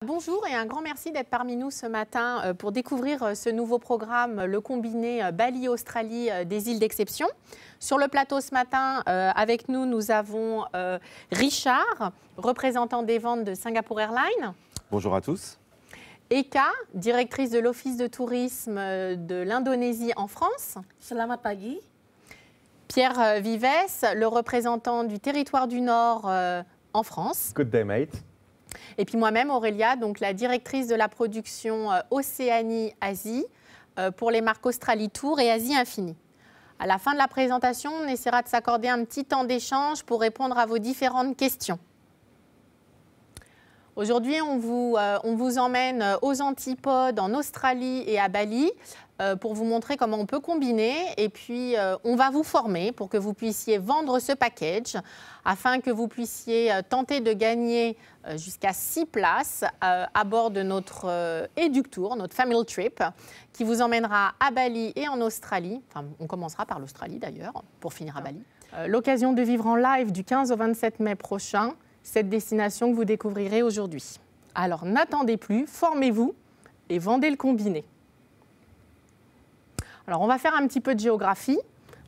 Bonjour et un grand merci d'être parmi nous ce matin pour découvrir ce nouveau programme, le combiné Bali-Australie des îles d'exception. Sur le plateau ce matin, avec nous, nous avons Richard, représentant des ventes de Singapore Airlines. Bonjour à tous. Eka, directrice de l'Office de tourisme de l'Indonésie en France. Selamat pagi. Pierre Vives, le représentant du territoire du Nord en France. Good day, mate. Et puis moi-même, Aurélia, donc la directrice de la production Océanie-Asie pour les marques Australie Tour et Asie Infini. À la fin de la présentation, on essaiera de s'accorder un petit temps d'échange pour répondre à vos différentes questions. Aujourd'hui, on vous emmène aux Antipodes, en Australie et à Bali pour vous montrer comment on peut combiner. Et puis, on va vous former pour que vous puissiez vendre ce package afin que vous puissiez tenter de gagner jusqu'à 6 places à bord de notre Eductour, notre Family Trip, qui vous emmènera à Bali et en Australie. Enfin, on commencera par l'Australie d'ailleurs, pour finir à Bali. L'occasion de vivre en live du 15 au 27 mai prochain cette destination que vous découvrirez aujourd'hui. Alors n'attendez plus, formez-vous et vendez le combiné. Alors on va faire un petit peu de géographie.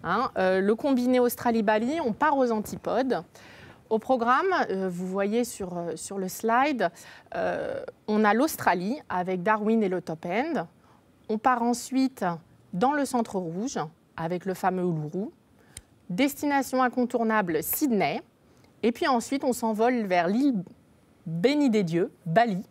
Le combiné Australie-Bali, on part aux Antipodes. Au programme, vous voyez sur le slide, on a l'Australie avec Darwin et le Top End. On part ensuite dans le Centre Rouge avec le fameux Uluru. Destination incontournable Sydney. Et puis ensuite, on s'envole vers l'île bénie des dieux, Bali.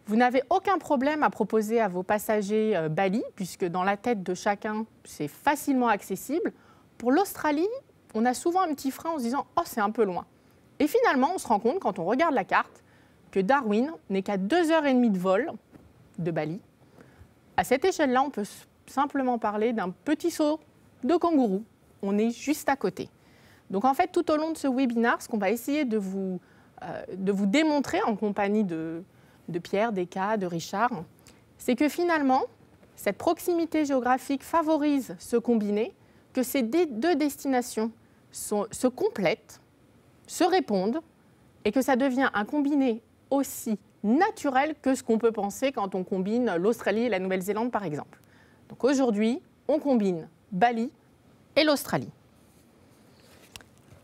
Vous n'avez aucun problème à proposer à vos passagers Bali, puisque dans la tête de chacun, c'est facilement accessible. Pour l'Australie, on a souvent un petit frein en se disant « Oh, c'est un peu loin ». Et finalement, on se rend compte, quand on regarde la carte, que Darwin n'est qu'à 2h30 de vol de Bali. À cette échelle-là, on peut simplement parler d'un petit saut de kangourou. On est juste à côté. Donc en fait, tout au long de ce webinaire, ce qu'on va essayer de vous démontrer en compagnie de Pierre, d'Eka, de Richard, c'est que finalement, cette proximité géographique favorise ce combiné, que ces deux destinations se complètent, se répondent, et que ça devient un combiné aussi naturel que ce qu'on peut penser quand on combine l'Australie et la Nouvelle-Zélande, par exemple. Donc aujourd'hui, on combine Bali et l'Australie.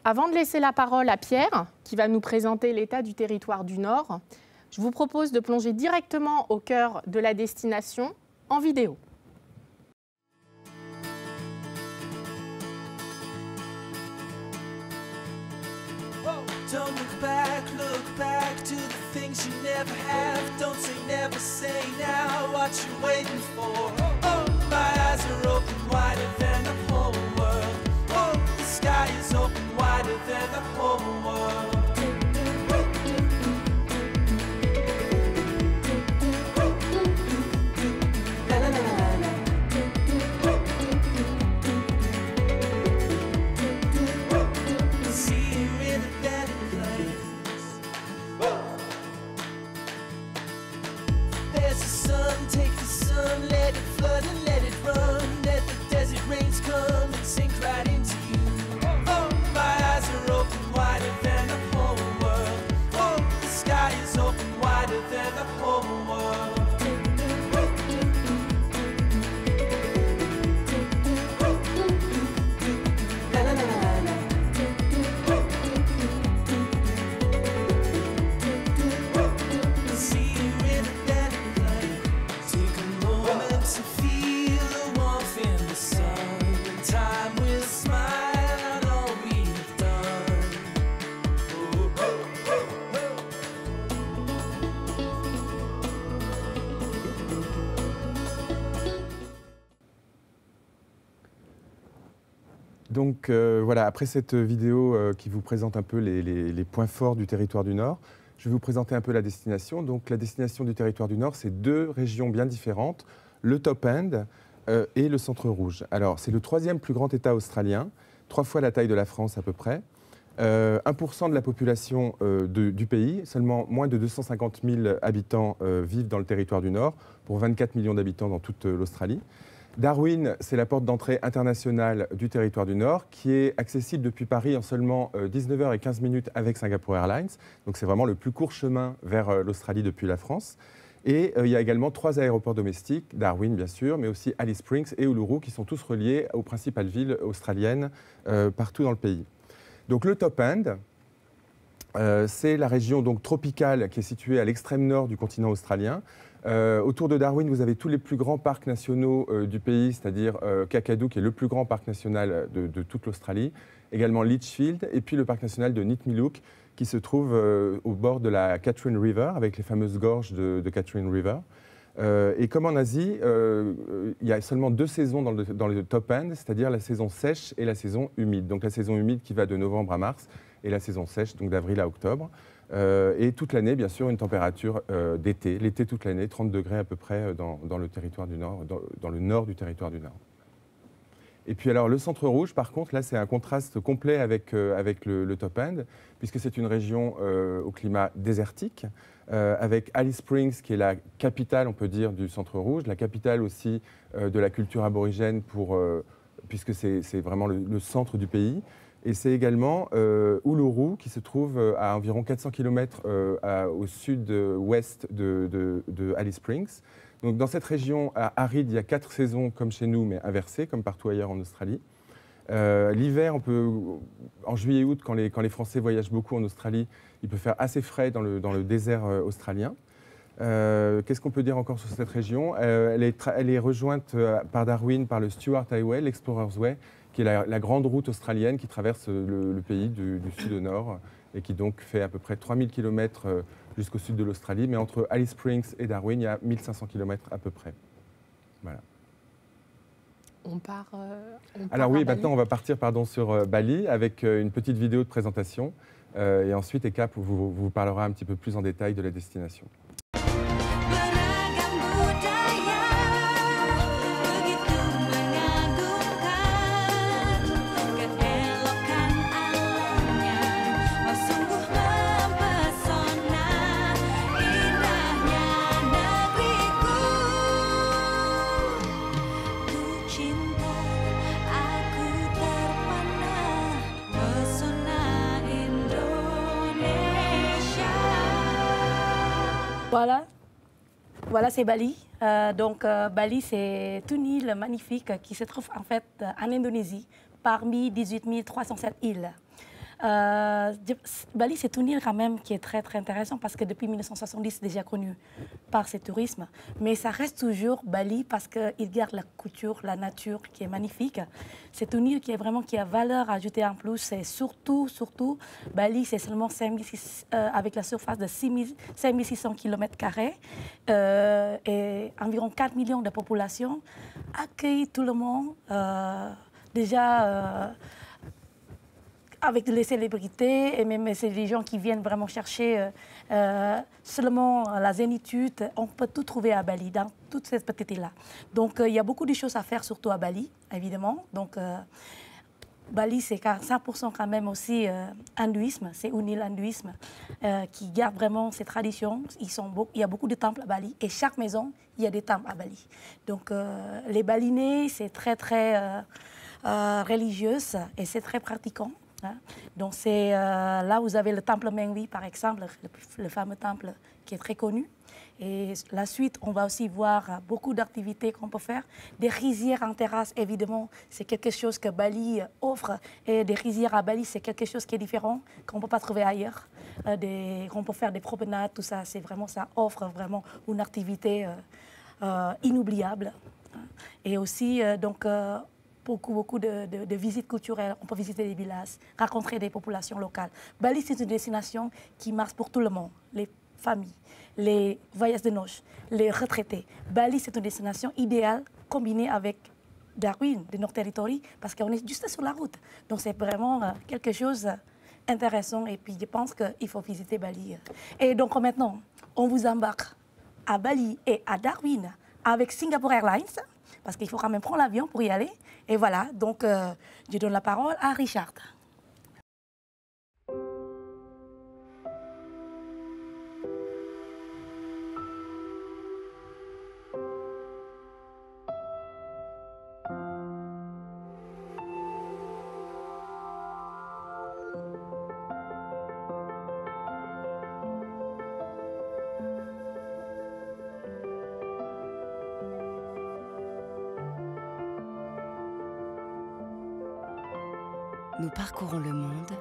Avant de laisser la parole à Pierre, qui va nous présenter l'état du territoire du Nord, je vous propose de plonger directement au cœur de la destination en vidéo. Don't look back to the things you never have. Don't say never, say now what you're waiting for. Oh, my eyes are open wider than the whole world. Oh, the sky is open wider than the whole world. Donc voilà, après cette vidéo qui vous présente un peu les points forts du territoire du Nord, je vais vous présenter un peu la destination. Donc la destination du territoire du Nord, c'est deux régions bien différentes, le Top End et le Centre Rouge. Alors c'est le 3e plus grand État australien, 3 fois la taille de la France à peu près. 1% de la population du pays, seulement moins de 250 000 habitants vivent dans le territoire du Nord, pour 24 millions d'habitants dans toute l'Australie. Darwin, c'est la porte d'entrée internationale du territoire du Nord qui est accessible depuis Paris en seulement 19h15 avec Singapore Airlines. Donc c'est vraiment le plus court chemin vers l'Australie depuis la France. Et il y a également 3 aéroports domestiques, Darwin bien sûr, mais aussi Alice Springs et Uluru qui sont tous reliés aux principales villes australiennes partout dans le pays. Donc le Top End, c'est la région donc, tropicale qui est située à l'extrême nord du continent australien. Autour de Darwin, vous avez tous les plus grands parcs nationaux du pays, c'est-à-dire Kakadu, qui est le plus grand parc national de toute l'Australie, également Litchfield, et puis le parc national de Nitmiluk, qui se trouve au bord de la Catherine River, avec les fameuses gorges de Catherine River. Et comme en Asie, il y a seulement 2 saisons dans le Top End, c'est-à-dire la saison sèche et la saison humide. Donc la saison humide qui va de novembre à mars, et la saison sèche, donc d'avril à octobre. Et toute l'année, bien sûr, une température d'été. L'été toute l'année, 30 degrés à peu près dans le territoire du Nord, dans le nord du territoire du Nord. Et puis alors le centre rouge, par contre, là c'est un contraste complet avec le Top End, puisque c'est une région au climat désertique, avec Alice Springs qui est la capitale, on peut dire, du centre rouge, la capitale aussi de la culture aborigène, puisque c'est vraiment le centre du pays. Et c'est également Uluru qui se trouve à environ 400 km au sud-ouest de Alice Springs. Donc, dans cette région aride, il y a 4 saisons comme chez nous, mais inversées, comme partout ailleurs en Australie. L'hiver, en juillet et août, quand les Français voyagent beaucoup en Australie, il peut faire assez frais dans le désert australien. Qu'est-ce qu'on peut dire encore sur cette région? Elle est rejointe par Darwin par le Stuart Highway, l'Explorer's Way, qui est la grande route australienne qui traverse le pays du sud au nord et qui donc fait à peu près 3000 km jusqu'au sud de l'Australie. Mais entre Alice Springs et Darwin, il y a 1500 km à peu près. Voilà. On part Alors oui, à Bali. maintenant on va partir sur Bali avec une petite vidéo de présentation. Et ensuite, Eka vous parlera un petit peu plus en détail de la destination. Beragam budaya begitu mengagumkan, keelokan alamnya, oh sungguh mempesona, indahnya negeriku. Ku cinta, aku terpana, pesona Indonesia. Voilà, c'est Bali. Bali, c'est une île magnifique qui se trouve en fait en Indonésie, parmi 18 307 îles. Bali, c'est une île quand même qui est très très intéressante parce que depuis 1970, c'est déjà connu par ce tourisme. Mais ça reste toujours Bali parce qu'il garde la culture, la nature qui est magnifique. C'est une île qui a valeur ajoutée en plus. Et surtout, Bali, c'est seulement avec la surface de 5600 km² et environ 4 millions de population, accueille tout le monde. Avec les célébrités et même c'est des gens qui viennent vraiment chercher seulement la zénitude. On peut tout trouver à Bali, dans toute cette petite île-là. Donc il y a beaucoup de choses à faire, surtout à Bali, évidemment. Donc Bali, c'est 100% quand même aussi hindouisme. C'est une île hindouisme qui garde vraiment ses traditions. Il y a beaucoup de temples à Bali et chaque maison, il y a des temples à Bali. Donc les Balinais, c'est très très religieux et c'est très pratiquant. Donc c'est là où vous avez le temple Mengwi, par exemple, le fameux temple qui est très connu. Et la suite, on va aussi voir beaucoup d'activités qu'on peut faire. Des rizières en terrasse, évidemment, c'est quelque chose que Bali offre. Et des rizières à Bali, c'est quelque chose qui est différent, qu'on ne peut pas trouver ailleurs. On peut faire des promenades, tout ça, ça offre vraiment une activité inoubliable. Et aussi, beaucoup de visites culturelles. On peut visiter des villages, rencontrer des populations locales. Bali, c'est une destination qui marche pour tout le monde. Les familles, les voyages de noces, les retraités. Bali, c'est une destination idéale combinée avec Darwin, de notre territoire, parce qu'on est juste sur la route. Donc, c'est vraiment quelque chose d'intéressant. Et puis, je pense qu'il faut visiter Bali. Et donc, maintenant, on vous embarque à Bali et à Darwin avec Singapore Airlines, parce qu'il faut quand même prendre l'avion pour y aller. Et voilà, donc je donne la parole à Richard. nous parcourons le monde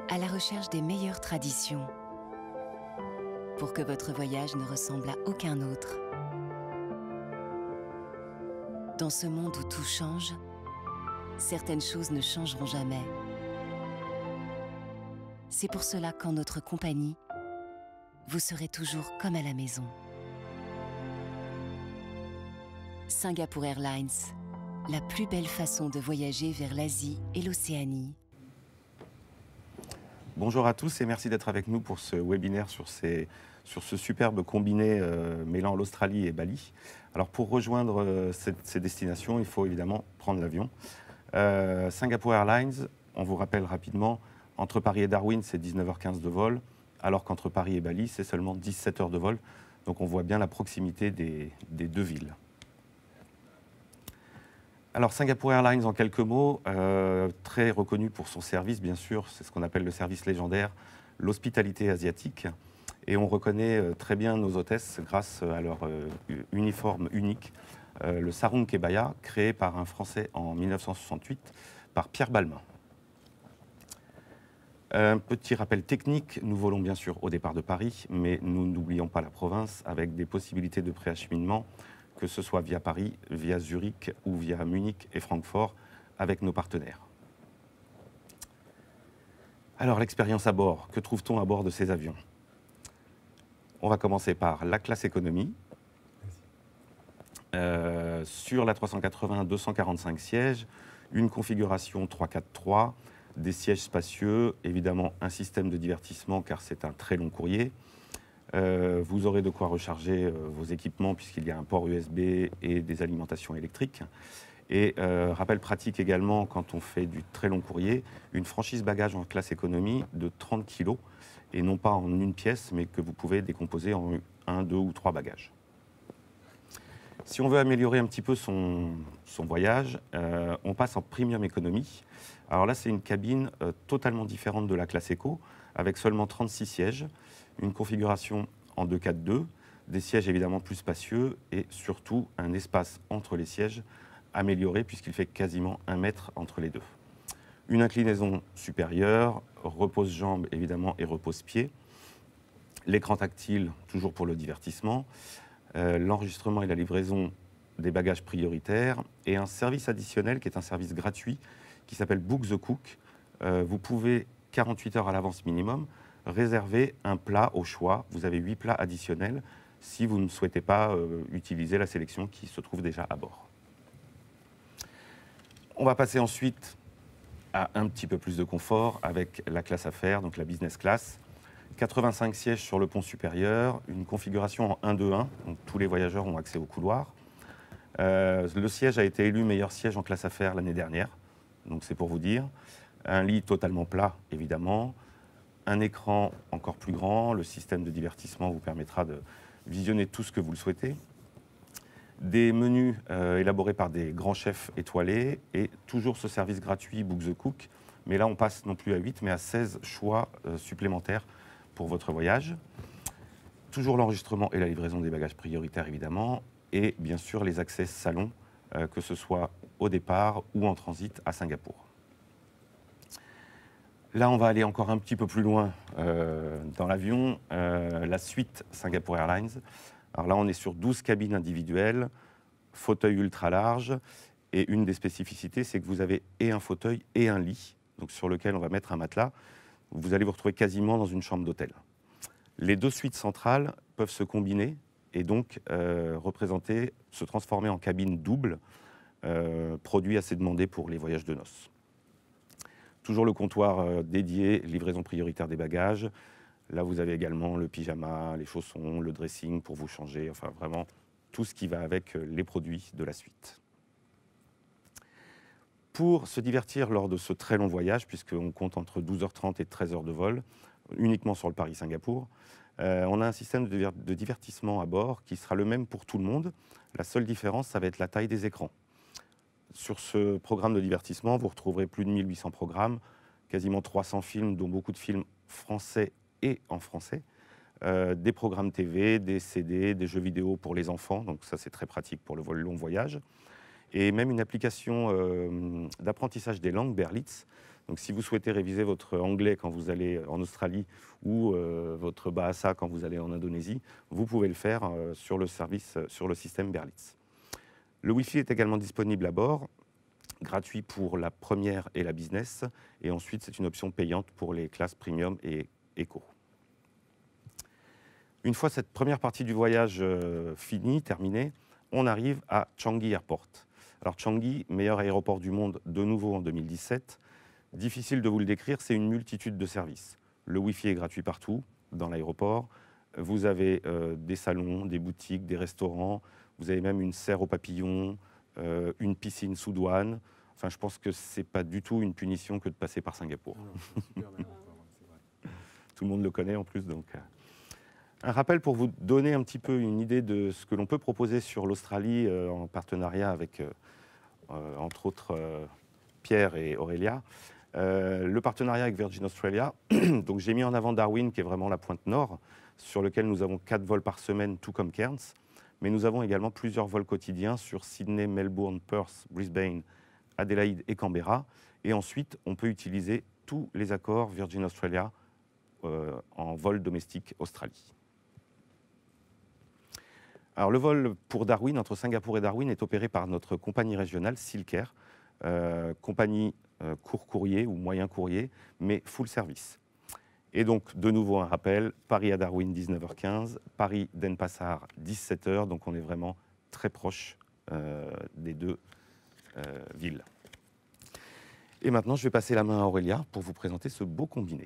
à la recherche des meilleures traditions pour que votre voyage ne ressemble à aucun autre. Dans ce monde où tout change, certaines choses ne changeront jamais. C'est pour cela qu'en notre compagnie, vous serez toujours comme à la maison. Singapore Airlines, la plus belle façon de voyager vers l'Asie et l'Océanie. Bonjour à tous et merci d'être avec nous pour ce webinaire sur ce superbe combiné mêlant l'Australie et Bali. Alors pour rejoindre ces destinations, il faut évidemment prendre l'avion. Singapore Airlines, on vous rappelle rapidement, entre Paris et Darwin, c'est 19h15 de vol, alors qu'entre Paris et Bali, c'est seulement 17 heures de vol. Donc on voit bien la proximité des deux villes. Alors Singapore Airlines, en quelques mots, très reconnu pour son service, bien sûr, c'est ce qu'on appelle le service légendaire, l'hospitalité asiatique. Et on reconnaît très bien nos hôtesses grâce à leur uniforme unique, le sarung kebaya, créé par un Français en 1968, par Pierre Balmain. Un petit rappel technique, nous volons bien sûr au départ de Paris, mais nous n'oublions pas la province, avec des possibilités de préacheminement, que ce soit via Paris, via Zurich ou via Munich et Francfort, avec nos partenaires. Alors, l'expérience à bord, que trouve-t-on à bord de ces avions? On va commencer par la classe économie. Sur la 380, 245 sièges, une configuration 3-4-3, des sièges spacieux, évidemment un système de divertissement car c'est un très long courrier. Vous aurez de quoi recharger vos équipements puisqu'il y a un port USB et des alimentations électriques. Et rappel pratique également, quand on fait du très long courrier, une franchise bagage en classe économie de 30 kg et non pas en une pièce, mais que vous pouvez décomposer en 1, 2 ou 3 bagages. Si on veut améliorer un petit peu son voyage, on passe en premium économie. Alors là, c'est une cabine totalement différente de la classe éco, avec seulement 36 sièges, une configuration en 2-4-2, des sièges évidemment plus spacieux et surtout un espace entre les sièges amélioré puisqu'il fait quasiment 1 mètre entre les deux. Une inclinaison supérieure, repose-jambes évidemment et repose-pieds, l'écran tactile toujours pour le divertissement, l'enregistrement et la livraison des bagages prioritaires et un service additionnel qui est un service gratuit qui s'appelle Book the Cook. Vous pouvez, 48 heures à l'avance minimum, réserver un plat au choix. Vous avez 8 plats additionnels si vous ne souhaitez pas utiliser la sélection qui se trouve déjà à bord. On va passer ensuite à un petit peu plus de confort avec la classe affaires, donc la business class. 85 sièges sur le pont supérieur, une configuration en 1-2-1, donc tous les voyageurs ont accès au couloir. Le siège a été élu meilleur siège en classe affaires l'année dernière, donc c'est pour vous dire. Un lit totalement plat, évidemment. Un écran encore plus grand, le système de divertissement vous permettra de visionner tout ce que vous le souhaitez. Des menus élaborés par des grands chefs étoilés et toujours ce service gratuit Book the Cook. Mais là, on passe non plus à 8, mais à 16 choix supplémentaires pour votre voyage. Toujours l'enregistrement et la livraison des bagages prioritaires, évidemment. Et bien sûr, les accès salon, que ce soit au départ ou en transit à Singapour. Là, on va aller encore un petit peu plus loin dans l'avion. La suite Singapore Airlines. Alors là, on est sur 12 cabines individuelles, fauteuil ultra large. Et une des spécificités, c'est que vous avez et un fauteuil et un lit, donc sur lequel on va mettre un matelas. Vous allez vous retrouver quasiment dans une chambre d'hôtel. Les deux suites centrales peuvent se combiner et donc se transformer en cabine double, produit assez demandé pour les voyages de noces. Toujours le comptoir dédié, livraison prioritaire des bagages. Là, vous avez également le pyjama, les chaussons, le dressing pour vous changer, enfin vraiment tout ce qui va avec les produits de la suite. Pour se divertir lors de ce très long voyage, puisqu'on compte entre 12h30 et 13h de vol, uniquement sur le Paris-Singapour, on a un système de divertissement à bord qui sera le même pour tout le monde. La seule différence, ça va être la taille des écrans. Sur ce programme de divertissement, vous retrouverez plus de 1800 programmes, quasiment 300 films, dont beaucoup de films français et en français, des programmes TV, des CD, des jeux vidéo pour les enfants, donc ça c'est très pratique pour le long voyage. et même une application d'apprentissage des langues, Berlitz. Donc si vous souhaitez réviser votre anglais quand vous allez en Australie ou votre Bahasa quand vous allez en Indonésie, vous pouvez le faire sur le système Berlitz. Le Wi-Fi est également disponible à bord, gratuit pour la première et la business, et ensuite c'est une option payante pour les classes premium et éco. Une fois cette première partie du voyage finie, terminée, on arrive à Changi Airport. Alors Changi, meilleur aéroport du monde de nouveau en 2017, difficile de vous le décrire, c'est une multitude de services. Le Wi-Fi est gratuit partout dans l'aéroport, vous avez des salons, des boutiques, des restaurants, vous avez même une serre aux papillons, une piscine sous douane. Enfin, je pense que ce n'est pas du tout une punition que de passer par Singapour. Tout le monde le connaît en plus. Donc. Un rappel pour vous donner un petit peu une idée de ce que l'on peut proposer sur l'Australie en partenariat avec, entre autres, Pierre et Aurélia. Le partenariat avec Virgin Australia. Donc, j'ai mis en avant Darwin, qui est vraiment la pointe nord, sur lequel nous avons 4 vols par semaine, tout comme Cairns. Mais nous avons également plusieurs vols quotidiens sur Sydney, Melbourne, Perth, Brisbane, Adélaïde et Canberra. Et ensuite, on peut utiliser tous les accords Virgin Australia en vol domestique Australie. Alors, le vol pour Darwin, entre Singapour et Darwin, est opéré par notre compagnie régionale, Silkair, compagnie court courrier ou moyen courrier, mais full service. Et donc, de nouveau, un rappel, Paris à Darwin, 19h15, Paris-Denpasar, 17h, donc on est vraiment très proche des deux villes. Et maintenant, je vais passer la main à Aurélia pour vous présenter ce beau combiné.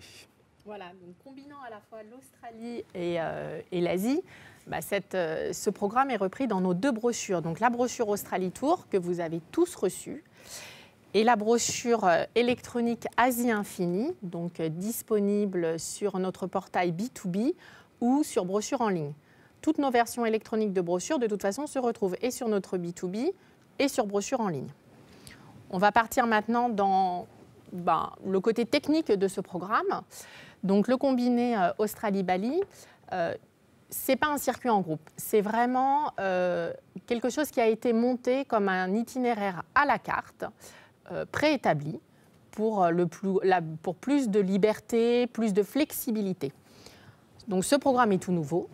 Voilà, donc combinant à la fois l'Australie et l'Asie, ce programme est repris dans nos 2 brochures. Donc la brochure Australie Tour, que vous avez tous reçue, et la brochure électronique Asie Infinie, donc disponible sur notre portail B2B ou sur brochure en ligne. Toutes nos versions électroniques de brochures, de toute façon, se retrouvent et sur notre B2B et sur brochure en ligne. On va partir maintenant dans le côté technique de ce programme. Donc le combiné Australie-Bali, ce n'est pas un circuit en groupe. C'est vraiment quelque chose qui a été monté comme un itinéraire à la carte, préétabli, pour plus de liberté, plus de flexibilité. Donc ce programme est tout nouveau.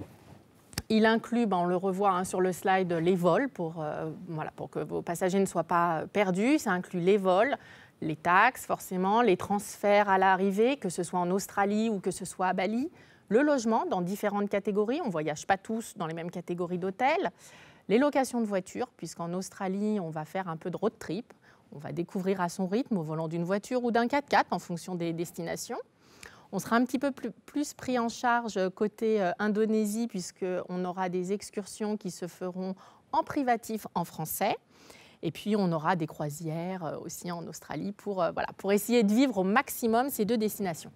Il inclut, on le revoit sur le slide, les vols pour que vos passagers ne soient pas perdus. Ça inclut les vols, les taxes forcément, les transferts à l'arrivée, que ce soit en Australie ou que ce soit à Bali, le logement dans différentes catégories, on ne voyage pas tous dans les mêmes catégories d'hôtels, les locations de voitures, puisqu'en Australie, on va faire un peu de road trip, on va découvrir à son rythme au volant d'une voiture ou d'un 4x4 en fonction des destinations. On sera un petit peu plus pris en charge côté Indonésie, puisqu'on aura des excursions qui se feront en privatif en français. Et puis, on aura des croisières aussi en Australie pour essayer de vivre au maximum ces 2 destinations.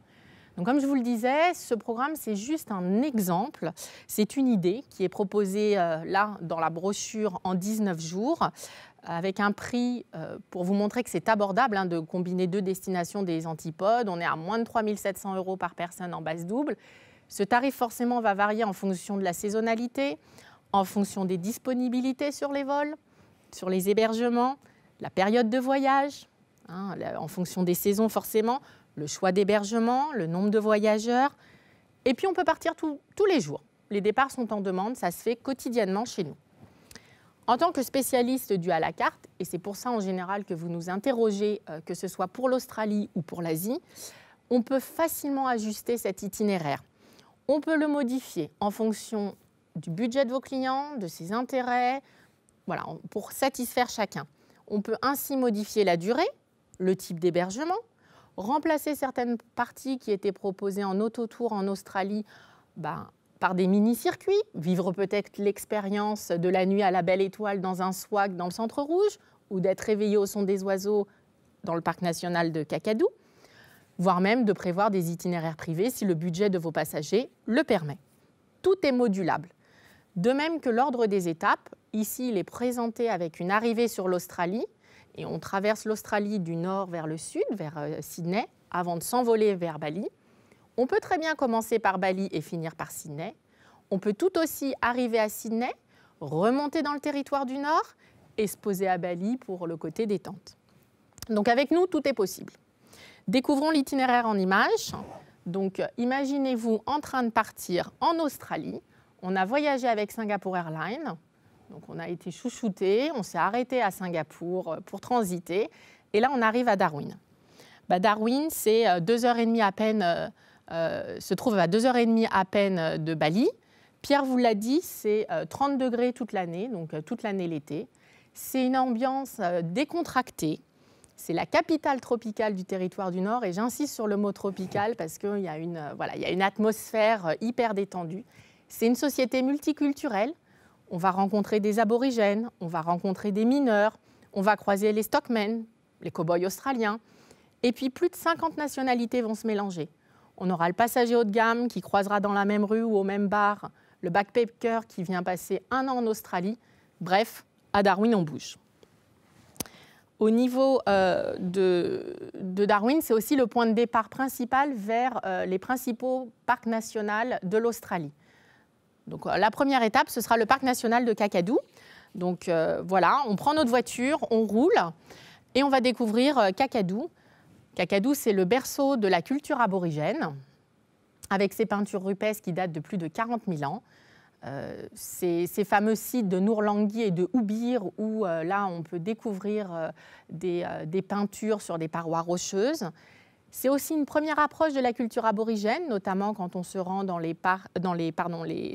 Donc, comme je vous le disais, ce programme, c'est juste un exemple. C'est une idée qui est proposée là, dans la brochure, en 19 jours, avec un prix, pour vous montrer que c'est abordable, de combiner 2 destinations des antipodes. On est à moins de 3 700 € par personne en base double. Ce tarif, forcément, va varier en fonction de la saisonnalité, en fonction des disponibilités sur les vols, sur les hébergements, la période de voyage, en fonction des saisons forcément, le choix d'hébergement, le nombre de voyageurs. Et puis on peut partir tous les jours. Les départs sont en demande, ça se fait quotidiennement chez nous. En tant que spécialiste du à la carte, et c'est pour ça en général que vous nous interrogez, que ce soit pour l'Australie ou pour l'Asie, on peut facilement ajuster cet itinéraire. On peut le modifier en fonction du budget de vos clients, de ses intérêts, pour satisfaire chacun. On peut ainsi modifier la durée, le type d'hébergement, remplacer certaines parties qui étaient proposées en autotour en Australie par des mini-circuits, vivre peut-être l'expérience de la nuit à la belle étoile dans un swag dans le centre rouge ou d'être réveillé au son des oiseaux dans le parc national de Kakadu, voire même de prévoir des itinéraires privés si le budget de vos passagers le permet. Tout est modulable. De même que l'ordre des étapes, ici il est présenté avec une arrivée sur l'Australie et on traverse l'Australie du nord vers le sud, vers Sydney, avant de s'envoler vers Bali. On peut très bien commencer par Bali et finir par Sydney. On peut tout aussi arriver à Sydney, remonter dans le territoire du nord et se poser à Bali pour le côté détente. Donc avec nous, tout est possible. Découvrons l'itinéraire en images. Donc imaginez-vous en train de partir en Australie. On a voyagé avec Singapore Airlines. Donc on a été chouchouté, on s'est arrêté à Singapour pour transiter. Et là, on arrive à Darwin. Darwin, c'est 2h30 à peine, se trouve à 2h30 à peine de Bali. Pierre vous l'a dit, c'est 30 degrés toute l'année, donc toute l'année l'été. C'est une ambiance décontractée. C'est la capitale tropicale du territoire du Nord, et j'insiste sur le mot tropical parce qu'il y a une atmosphère hyper détendue. C'est une société multiculturelle. On va rencontrer des aborigènes, on va rencontrer des mineurs, on va croiser les stockmen, les cow-boys australiens. Et puis plus de 50 nationalités vont se mélanger. On aura le passager haut de gamme qui croisera dans la même rue ou au même bar, le backpacker qui vient passer 1 an en Australie. Bref, à Darwin, on bouge. Au niveau de Darwin, c'est aussi le point de départ principal vers les principaux parcs nationaux de l'Australie. Donc, la première étape, ce sera le parc national de Kakadu. Donc voilà, on prend notre voiture, on roule et on va découvrir Kakadu. Kakadu, c'est le berceau de la culture aborigène, avec ses peintures rupestres qui datent de plus de 40 000 ans. Ces fameux sites de Nourlangui et de Oubir, où là, on peut découvrir des peintures sur des parois rocheuses. C'est aussi une première approche de la culture aborigène, notamment quand on se rend dans les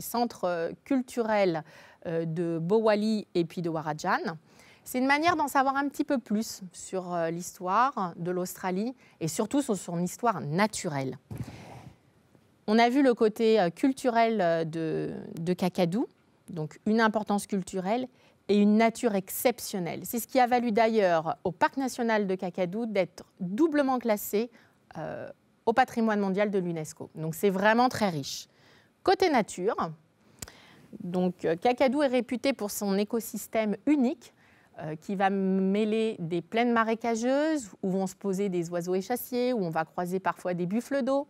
centres culturels de Bowali et puis de Warajan. C'est une manière d'en savoir un petit peu plus sur l'histoire de l'Australie et surtout sur son histoire naturelle. On a vu le côté culturel de Kakadu, donc une importance culturelle et une nature exceptionnelle. C'est ce qui a valu d'ailleurs au Parc national de Kakadu d'être doublement classé au patrimoine mondial de l'UNESCO. Donc c'est vraiment très riche. Côté nature, donc Kakadu est réputé pour son écosystème unique qui va mêler des plaines marécageuses où vont se poser des oiseaux échassiers, où on va croiser parfois des buffles d'eau,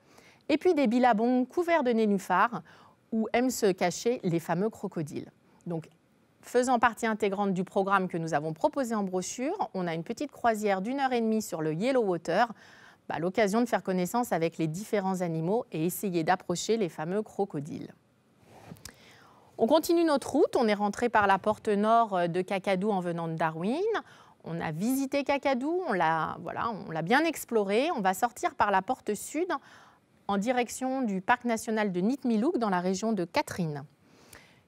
et puis des billabongs couverts de nénuphars où aiment se cacher les fameux crocodiles. Donc, faisant partie intégrante du programme que nous avons proposé en brochure, on a une petite croisière d'1h30 sur le Yellow Water, l'occasion de faire connaissance avec les différents animaux et essayer d'approcher les fameux crocodiles. On continue notre route, on est rentré par la porte nord de Kakadu en venant de Darwin. On a visité Kakadu, on l'a bien exploré. On va sortir par la porte sud en direction du parc national de Nitmiluk dans la région de Katherine.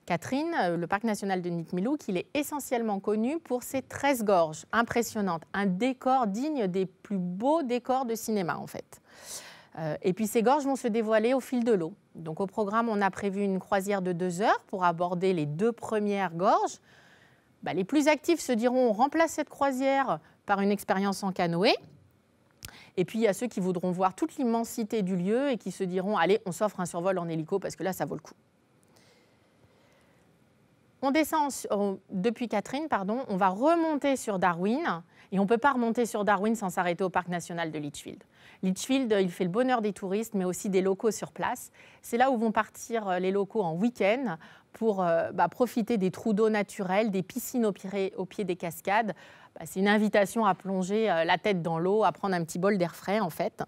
Katherine, le parc national de Nitmiluk, il est essentiellement connu pour ses 13 gorges impressionnantes, un décor digne des plus beaux décors de cinéma en fait. Et puis ces gorges vont se dévoiler au fil de l'eau. Donc au programme, on a prévu une croisière de 2 heures pour aborder les 2 premières gorges. Les plus actifs se diront on remplace cette croisière par une expérience en canoë. Et puis il y a ceux qui voudront voir toute l'immensité du lieu et qui se diront allez, on s'offre un survol en hélico parce que là, ça vaut le coup. On descend depuis Katherine, on va remonter sur Darwin. Et on ne peut pas remonter sur Darwin sans s'arrêter au parc national de Litchfield. Litchfield, il fait le bonheur des touristes, mais aussi des locaux sur place. C'est là où vont partir les locaux en week-end pour profiter des trous d'eau naturels, des piscines au pied des cascades. C'est une invitation à plonger la tête dans l'eau, à prendre un petit bol d'air frais, en fait.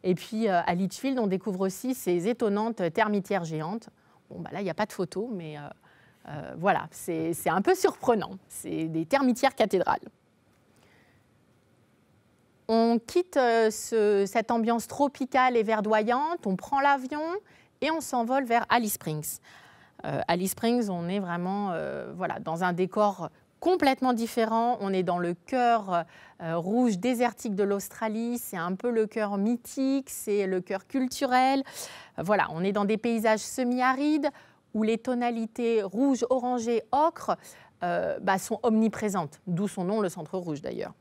Et puis, à Litchfield, on découvre aussi ces étonnantes termitières géantes. Là, il n'y a pas de photo, mais voilà, c'est un peu surprenant. C'est des termitières cathédrales. On quitte cette ambiance tropicale et verdoyante, on prend l'avion et on s'envole vers Alice Springs. Alice Springs, on est vraiment dans un décor complètement différent. On est dans le cœur rouge désertique de l'Australie. C'est un peu le cœur mythique, c'est le cœur culturel. On est dans des paysages semi-arides où les tonalités rouge, orangé, ocre sont omniprésentes, d'où son nom, le centre rouge d'ailleurs.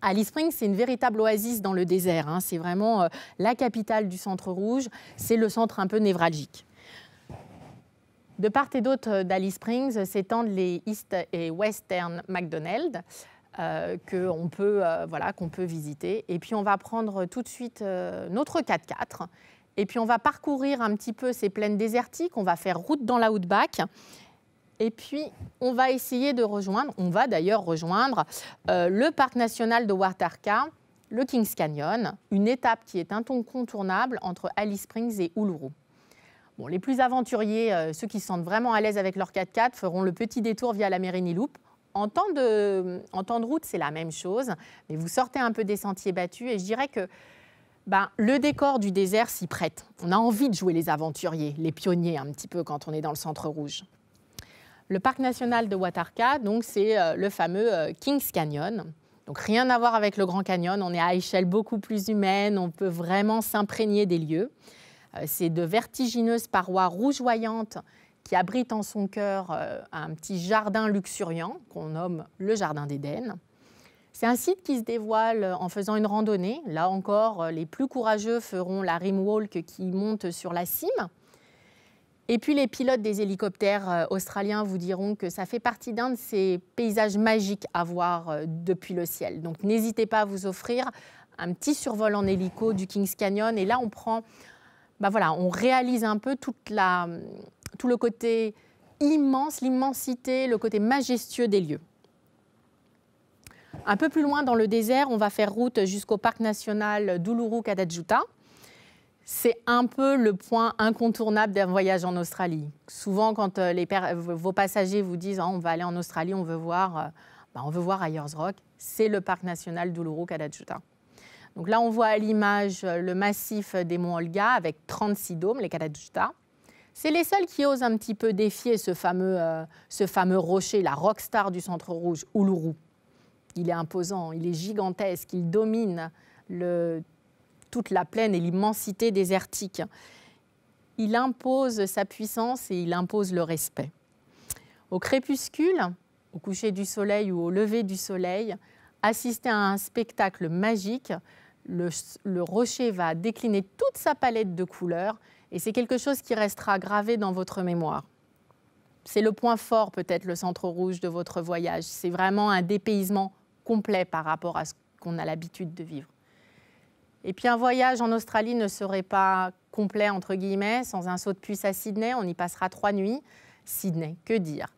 Alice Springs, c'est une véritable oasis dans le désert. C'est vraiment la capitale du centre rouge. C'est le centre un peu névralgique. De part et d'autre d'Alice Springs s'étendent les East et Western McDonald qu'on peut visiter. Et puis on va prendre tout de suite notre 4x4. Et puis on va parcourir un petit peu ces plaines désertiques. On va faire route dans la Outback. Et puis, on va essayer de rejoindre, on va d'ailleurs rejoindre le parc national de Watarkka, le Kings Canyon, une étape qui est incontournable entre Alice Springs et Uluru. Bon, les plus aventuriers, ceux qui se sentent vraiment à l'aise avec leur 4x4, feront le petit détour via la Merini Loop. En temps de route, c'est la même chose, mais vous sortez un peu des sentiers battus et je dirais que le décor du désert s'y prête. On a envie de jouer les aventuriers, les pionniers un petit peu quand on est dans le centre rouge. Le parc national de Watarkka, donc c'est le fameux Kings Canyon. Donc rien à voir avec le Grand Canyon, on est à échelle beaucoup plus humaine, on peut vraiment s'imprégner des lieux. C'est de vertigineuses parois rougeoyantes qui abritent en son cœur un petit jardin luxuriant qu'on nomme le Jardin d'Éden. C'est un site qui se dévoile en faisant une randonnée. Là encore, les plus courageux feront la rimwalk qui monte sur la cime. Et puis les pilotes des hélicoptères australiens vous diront que ça fait partie d'un de ces paysages magiques à voir depuis le ciel. Donc n'hésitez pas à vous offrir un petit survol en hélico du Kings Canyon. Et là, on prend, on réalise un peu tout le côté immense, l'immensité, le côté majestueux des lieux. Un peu plus loin dans le désert, on va faire route jusqu'au parc national d'Uluru-Kadajuta. C'est un peu le point incontournable d'un voyage en Australie. Souvent, quand vos passagers vous disent on va aller en Australie, on veut voir Ayers Rock, c'est le parc national d'Uluru-Kadajuta. Donc là, on voit à l'image le massif des monts Olga avec 36 dômes, les Kadajuta. C'est les seuls qui osent un petit peu défier ce fameux rocher, la rockstar du centre rouge, Uluru. Il est imposant, il est gigantesque, il domine toute la plaine et l'immensité désertique. Il impose sa puissance et il impose le respect. Au crépuscule, au coucher du soleil ou au lever du soleil, assistez à un spectacle magique. Le rocher va décliner toute sa palette de couleurs et c'est quelque chose qui restera gravé dans votre mémoire. C'est le point fort, peut-être, le centre rouge de votre voyage. C'est vraiment un dépaysement complet par rapport à ce qu'on a l'habitude de vivre. Et puis un voyage en Australie ne serait pas complet, entre guillemets, sans un saut de puce à Sydney. On y passera 3 nuits. Sydney, que dire?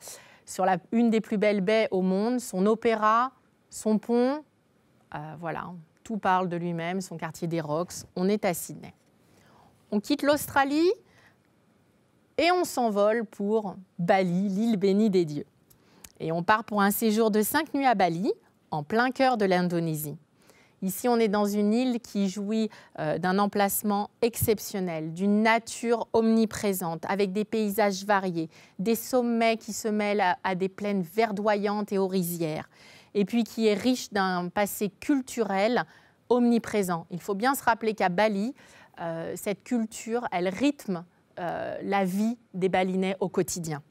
Sur une des plus belles baies au monde, son opéra, son pont, tout parle de lui-même, son quartier des Rocks. On est à Sydney. On quitte l'Australie et on s'envole pour Bali, l'île bénie des dieux. Et on part pour un séjour de 5 nuits à Bali, en plein cœur de l'Indonésie. Ici, on est dans une île qui jouit d'un emplacement exceptionnel, d'une nature omniprésente, avec des paysages variés, des sommets qui se mêlent à des plaines verdoyantes et aux rizières, et puis qui est riche d'un passé culturel omniprésent. Il faut bien se rappeler qu'à Bali, cette culture, elle rythme la vie des Balinais au quotidien.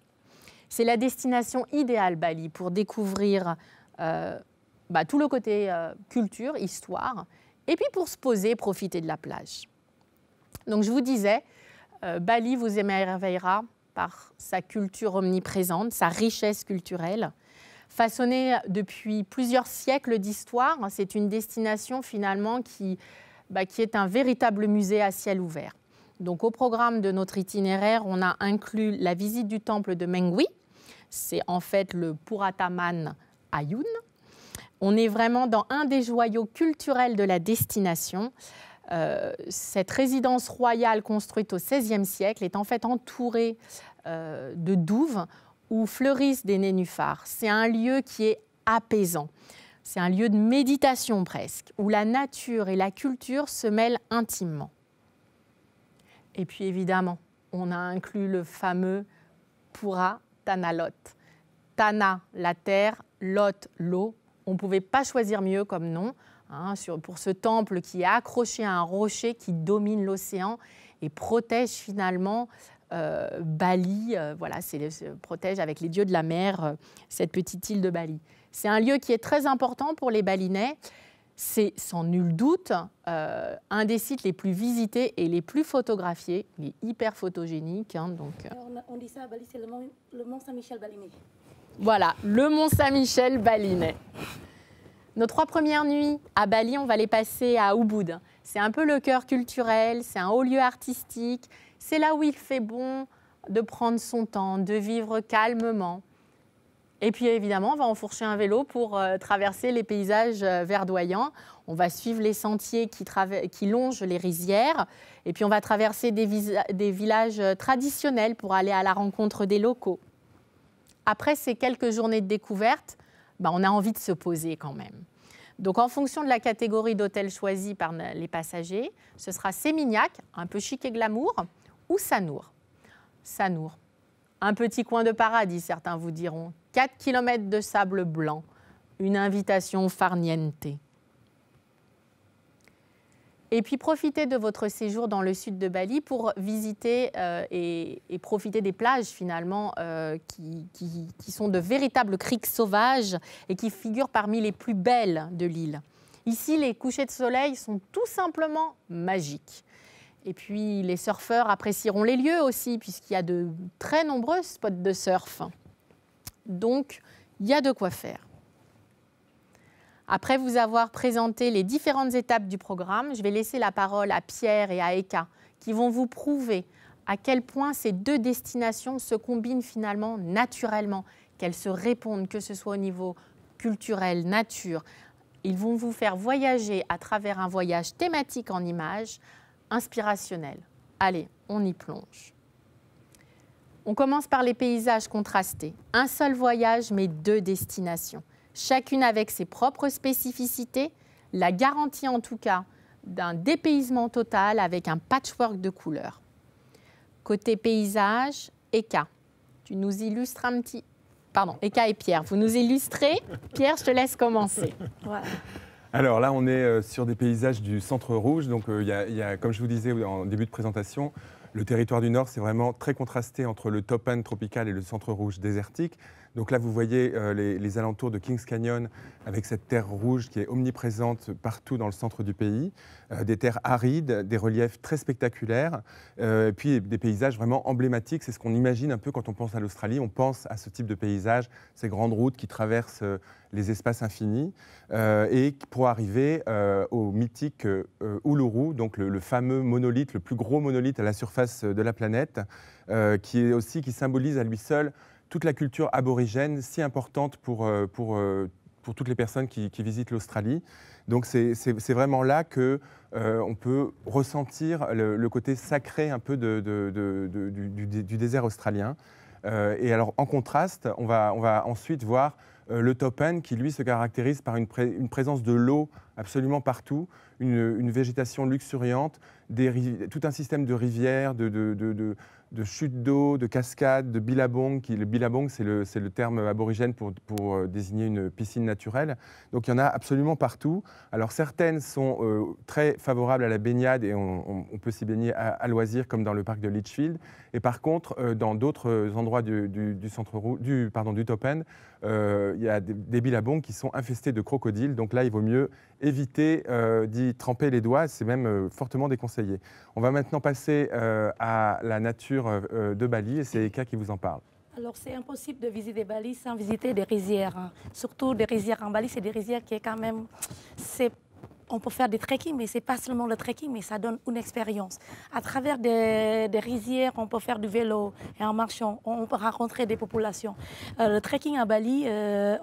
C'est la destination idéale, Bali, pour découvrir tout le côté culture, histoire, et puis pour se poser, profiter de la plage. Donc je vous disais, Bali vous émerveillera par sa culture omniprésente, sa richesse culturelle. Façonnée depuis plusieurs siècles d'histoire, c'est une destination finalement qui est un véritable musée à ciel ouvert. Donc au programme de notre itinéraire, on a inclus la visite du temple de Mengwi, c'est en fait le Purataman Ayun. On est vraiment dans un des joyaux culturels de la destination. Cette résidence royale construite au XVIe siècle est en fait entourée de douves où fleurissent des nénuphars. C'est un lieu qui est apaisant. C'est un lieu de méditation presque, où la nature et la culture se mêlent intimement. Et puis évidemment, on a inclus le fameux Pura Tana Lot. Tana, la terre, Lot, l'eau. On ne pouvait pas choisir mieux comme nom pour ce temple qui est accroché à un rocher qui domine l'océan et protège finalement Bali. Protège avec les dieux de la mer cette petite île de Bali. C'est un lieu qui est très important pour les Balinais. C'est sans nul doute un des sites les plus visités et les plus photographiés. Il est hyper photogénique. On dit ça à Bali, c'est le mont Saint-Michel balinais. Voilà, le mont Saint-Michel balinais. Nos 3 premières nuits à Bali, on va les passer à Ubud. C'est un peu le cœur culturel, c'est un haut lieu artistique. C'est là où il fait bon, de prendre son temps, de vivre calmement. Et puis évidemment, on va enfourcher un vélo pour traverser les paysages verdoyants. On va suivre les sentiers qui longent les rizières. Et puis on va traverser des villages traditionnels pour aller à la rencontre des locaux. Après ces quelques journées de découverte, on a envie de se poser quand même. Donc en fonction de la catégorie d'hôtel choisie par les passagers, ce sera Sémignac, un peu chic et glamour, ou Sanour. Sanour, un petit coin de paradis, certains vous diront. 4 km de sable blanc, une invitation farniente. Et puis profitez de votre séjour dans le sud de Bali pour visiter et profiter des plages finalement qui sont de véritables criques sauvages et qui figurent parmi les plus belles de l'île. Ici, les couchers de soleil sont tout simplement magiques. Et puis les surfeurs apprécieront les lieux aussi puisqu'il y a de très nombreux spots de surf. Donc, il y a de quoi faire. Après vous avoir présenté les différentes étapes du programme, je vais laisser la parole à Pierre et à Eka qui vont vous prouver à quel point ces deux destinations se combinent finalement naturellement, qu'elles se répondent, que ce soit au niveau culturel, nature. Ils vont vous faire voyager à travers un voyage thématique en images, inspirationnel. Allez, on y plonge. On commence par les paysages contrastés. Un seul voyage, mais deux destinations. Chacune avec ses propres spécificités, la garantie en tout cas d'un dépaysement total avec un patchwork de couleurs. Côté paysage, Eka, tu nous illustres un petit... Pardon, Eka et Pierre, vous nous illustrez. Pierre, je te laisse commencer. Voilà. Alors là, on est sur des paysages du Centre Rouge. Donc, il y a, comme je vous disais en début de présentation, le territoire du Nord, c'est vraiment très contrasté entre le Top End tropical et le Centre Rouge désertique. Donc là, vous voyez les alentours de Kings Canyon avec cette terre rouge qui est omniprésente partout dans le centre du pays. Des terres arides, des reliefs très spectaculaires, et puis des paysages vraiment emblématiques. C'est ce qu'on imagine un peu quand on pense à l'Australie. On pense à ce type de paysage, ces grandes routes qui traversent les espaces infinis, et pour arriver au mythique Uluru, donc le fameux monolithe, le plus gros monolithe à la surface de la planète, qui symbolise à lui seul toute la culture aborigène, si importante pour toutes les personnes qui visitent l'Australie. Donc c'est vraiment là qu'on peut ressentir le côté sacré un peu du désert australien. Et alors en contraste, on va ensuite voir le Top End qui lui se caractérise par une présence de l'eau absolument partout, une végétation luxuriante, tout un système de rivières, de chutes d'eau, de cascades, de billabong. Le billabong, c'est le terme aborigène pour désigner une piscine naturelle. Donc il y en a absolument partout. Alors certaines sont très favorables à la baignade et on peut s'y baigner à loisir comme dans le parc de Litchfield. Et par contre, dans d'autres endroits du Top End, il y a des billabongs qui sont infestés de crocodiles. Donc là, il vaut mieux éviter d'y tremper les doigts. C'est même fortement déconseillé. On va maintenant passer à la nature de Bali et c'est Eka qui vous en parle. Alors, c'est impossible de visiter Bali sans visiter des rizières. Hein. Surtout des rizières en Bali, c'est des rizières qui est quand même... On peut faire des trekking, mais ce n'est pas seulement le trekking, mais ça donne une expérience. À travers des rizières, on peut faire du vélo et en marchant, on peut rencontrer des populations. Le trekking à Bali,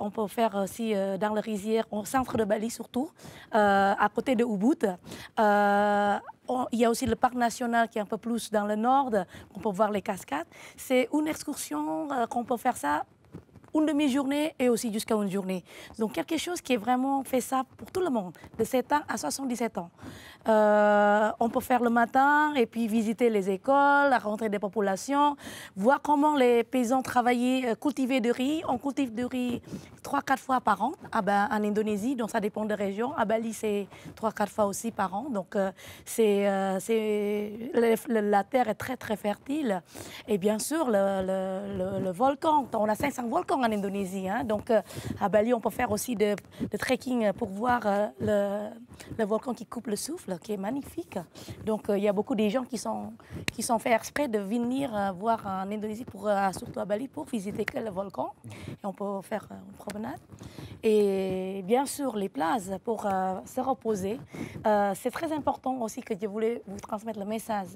on peut faire aussi dans les rizières, au centre de Bali surtout, à côté de Ubud. Il y a aussi le parc national qui est un peu plus dans le nord, on peut voir les cascades. C'est une excursion qu'on peut faire ça une demi-journée et aussi jusqu'à une journée. Donc quelque chose qui est vraiment faisable pour tout le monde, de 7 ans à 77 ans. On peut faire le matin et puis visiter les écoles, rencontrer des populations, voir comment les paysans travaillaient, cultiver du riz. On cultive du riz 3-4 fois par an en Indonésie, donc ça dépend des régions. À Bali, c'est 3-4 fois aussi par an. Donc la terre est très très fertile. Et bien sûr, le volcan, on a 500 volcans en Indonésie. Hein. Donc à Bali, on peut faire aussi de trekking pour voir le volcan qui coupe le souffle, qui est magnifique. Donc il y a beaucoup de gens qui sont fait exprès de venir voir en Indonésie, surtout à Bali, pour visiter que le volcan. Et on peut faire une promenade. Et bien sûr, les places pour se reposer. C'est très important aussi que je voulais vous transmettre le message.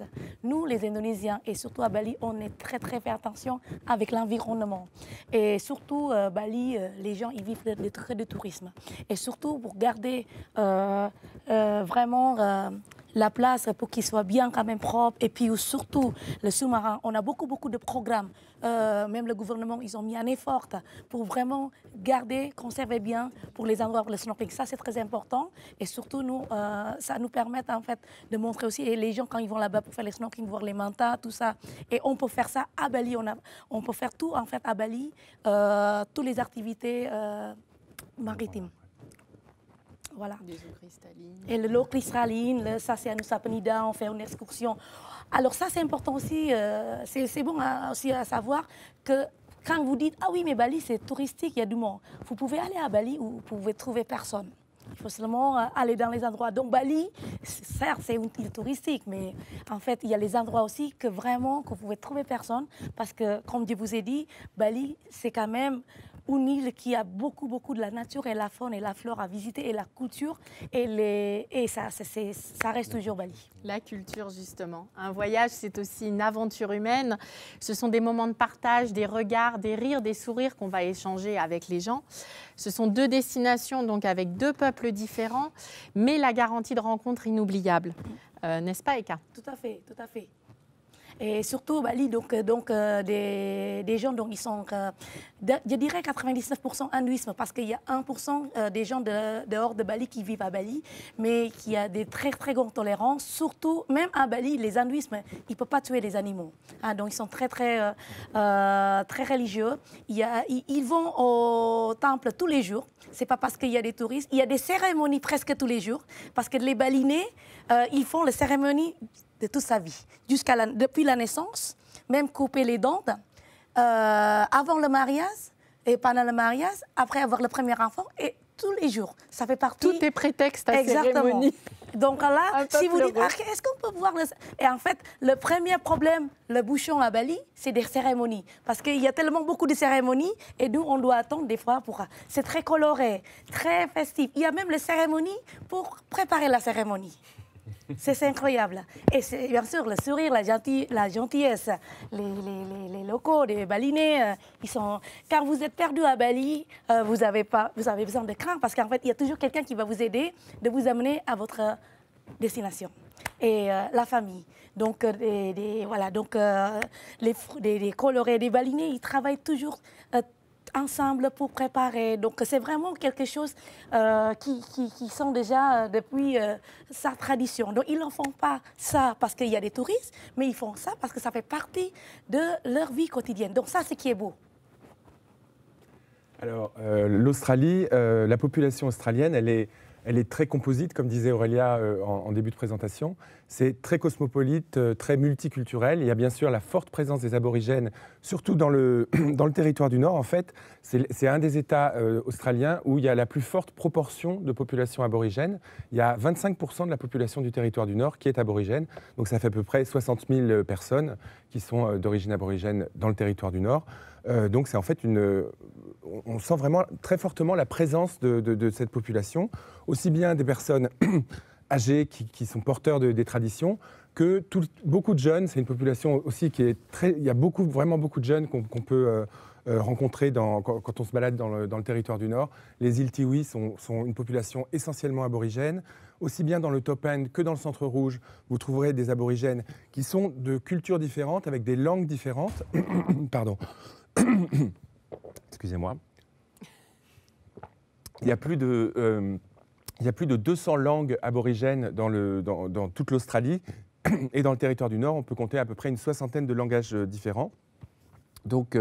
Nous, les Indonésiens, et surtout à Bali, on est très très fait attention avec l'environnement. Et surtout, Bali, les gens ils vivent de tourisme. Et surtout pour garder vraiment la place pour qu'il soit bien quand même propre. Et puis surtout, le sous-marin, on a beaucoup de programmes. Même le gouvernement, ils ont mis un effort pour vraiment garder, conserver bien pour les endroits pour le snorkeling. Ça, c'est très important. Et surtout, nous, ça nous permet en fait de montrer aussi, et les gens quand ils vont là-bas pour faire les snorkeling, voir les mantas, tout ça. Et on peut faire ça à Bali. On peut faire tout en fait à Bali, toutes les activités maritimes. Voilà. Des eaux cristallines. Et l'eau cristalline, ça c'est à Nusa Penida, on fait une excursion. Alors ça c'est important aussi, c'est bon aussi à savoir que quand vous dites « Ah oui, mais Bali c'est touristique, il y a du monde », vous pouvez aller à Bali où vous pouvez trouver personne. Il faut seulement aller dans les endroits. Donc Bali, certes c'est une île touristique, mais en fait il y a les endroits aussi que vraiment que vous pouvez trouver personne parce que comme je vous ai dit, Bali c'est quand même une île qui a beaucoup de la nature et la faune et la flore à visiter et la culture et ça reste toujours Bali. La culture, justement. Un voyage, c'est aussi une aventure humaine. Ce sont des moments de partage, des regards, des rires, des sourires qu'on va échanger avec les gens. Ce sont deux destinations, donc avec deux peuples différents, mais la garantie de rencontres inoubliables. N'est-ce pas, Eka? Tout à fait, tout à fait. Et surtout, Bali, des gens, donc ils sont, je dirais 99% hindouisme, parce qu'il y a 1% des gens dehors de Bali qui vivent à Bali, mais qui a des très grandes tolérances. Surtout, même à Bali, les hindouismes, ils ne peuvent pas tuer les animaux. Hein, donc ils sont très religieux. Ils vont au temple tous les jours. C'est pas parce qu'il y a des touristes. Il y a des cérémonies presque tous les jours, parce que les Balinais, ils font les cérémonies de toute sa vie, depuis la naissance, même couper les dents, avant le mariage et pendant le mariage, après avoir le premier enfant et tous les jours. Ça fait partie. Tout est prétexte à Exactement. cérémonie. Donc là, si vous dites, heureux. est-ce qu'on peut voir Et en fait, le premier problème, le bouchon à Bali, c'est des cérémonies. Parce qu'il y a tellement beaucoup de cérémonies et nous, on doit attendre des fois pour... C'est très coloré, très festif. Il y a même les cérémonies pour préparer la cérémonie. C'est incroyable. Et c'est bien sûr le sourire, la gentillesse. Les locaux, les Balinais, ils sont... Quand vous êtes perdu à Bali, vous avez besoin de craindre parce qu'en fait, il y a toujours quelqu'un qui va vous aider de vous amener à votre destination. Et la famille. Donc, voilà, donc les colorés, les Balinais, ils travaillent toujours ensemble pour préparer. Donc, c'est vraiment quelque chose qui sont déjà depuis sa tradition. Donc, ils ne font pas ça parce qu'il y a des touristes, mais ils font ça parce que ça fait partie de leur vie quotidienne. Donc, ça, c'est ce qui est beau. Alors, l'Australie, la population australienne, elle est très composite, comme disait Aurélia en début de présentation. C'est très cosmopolite, très multiculturel. Il y a bien sûr la forte présence des aborigènes, surtout dans le territoire du Nord. En fait, c'est un des États australiens où il y a la plus forte proportion de population aborigène. Il y a 25% de la population du territoire du Nord qui est aborigène. Donc ça fait à peu près 60 000 personnes qui sont d'origine aborigène dans le territoire du Nord. Donc c'est en fait on sent vraiment très fortement la présence de cette population, aussi bien des personnes âgées qui sont porteurs des traditions, que beaucoup de jeunes. C'est une population aussi qui est très... Il y a vraiment beaucoup de jeunes qu'on peut rencontrer quand on se balade dans le territoire du Nord. Les îles Tiwi sont une population essentiellement aborigène. Aussi bien dans le Top End que dans le Centre Rouge, vous trouverez des aborigènes qui sont de cultures différentes, avec des langues différentes. Pardon. Excusez-moi. Il y a plus de 200 langues aborigènes dans toute l'Australie. Et dans le territoire du Nord, on peut compter à peu près une soixantaine de langages différents. Donc,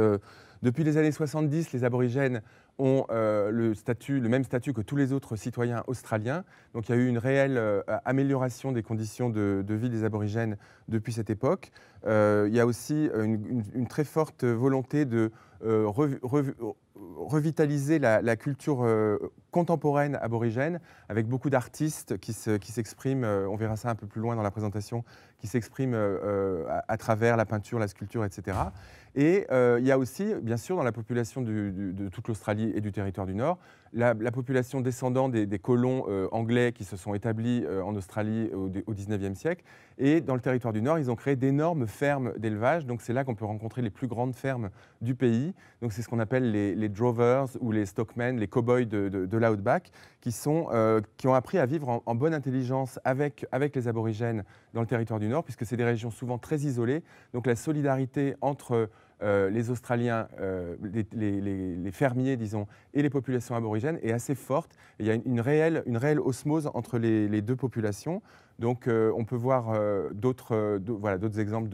depuis les années 70, les aborigènes ont le même statut que tous les autres citoyens australiens. Donc il y a eu une réelle amélioration des conditions de vie des aborigènes depuis cette époque. il y a aussi une très forte volonté de revitaliser la culture contemporaine aborigène, avec beaucoup d'artistes qui s'expriment, on verra ça un peu plus loin dans la présentation, qui s'expriment à travers la peinture, la sculpture, etc. Et il y a aussi, bien sûr, dans la population de toute l'Australie et du territoire du Nord, la population descendante des colons anglais qui se sont établis en Australie au XIXe siècle. Et dans le territoire du Nord, ils ont créé d'énormes fermes d'élevage. Donc c'est là qu'on peut rencontrer les plus grandes fermes du pays. Donc c'est ce qu'on appelle les drovers ou les stockmen, les cow-boys de l'outback, qui ont appris à vivre en bonne intelligence avec les aborigènes dans le territoire du Nord, puisque c'est des régions souvent très isolées. Donc la solidarité entre les Australiens, les fermiers, disons, et les populations aborigènes est assez forte. Et il y a une réelle osmose entre les deux populations. Donc on peut voir d'autres exemples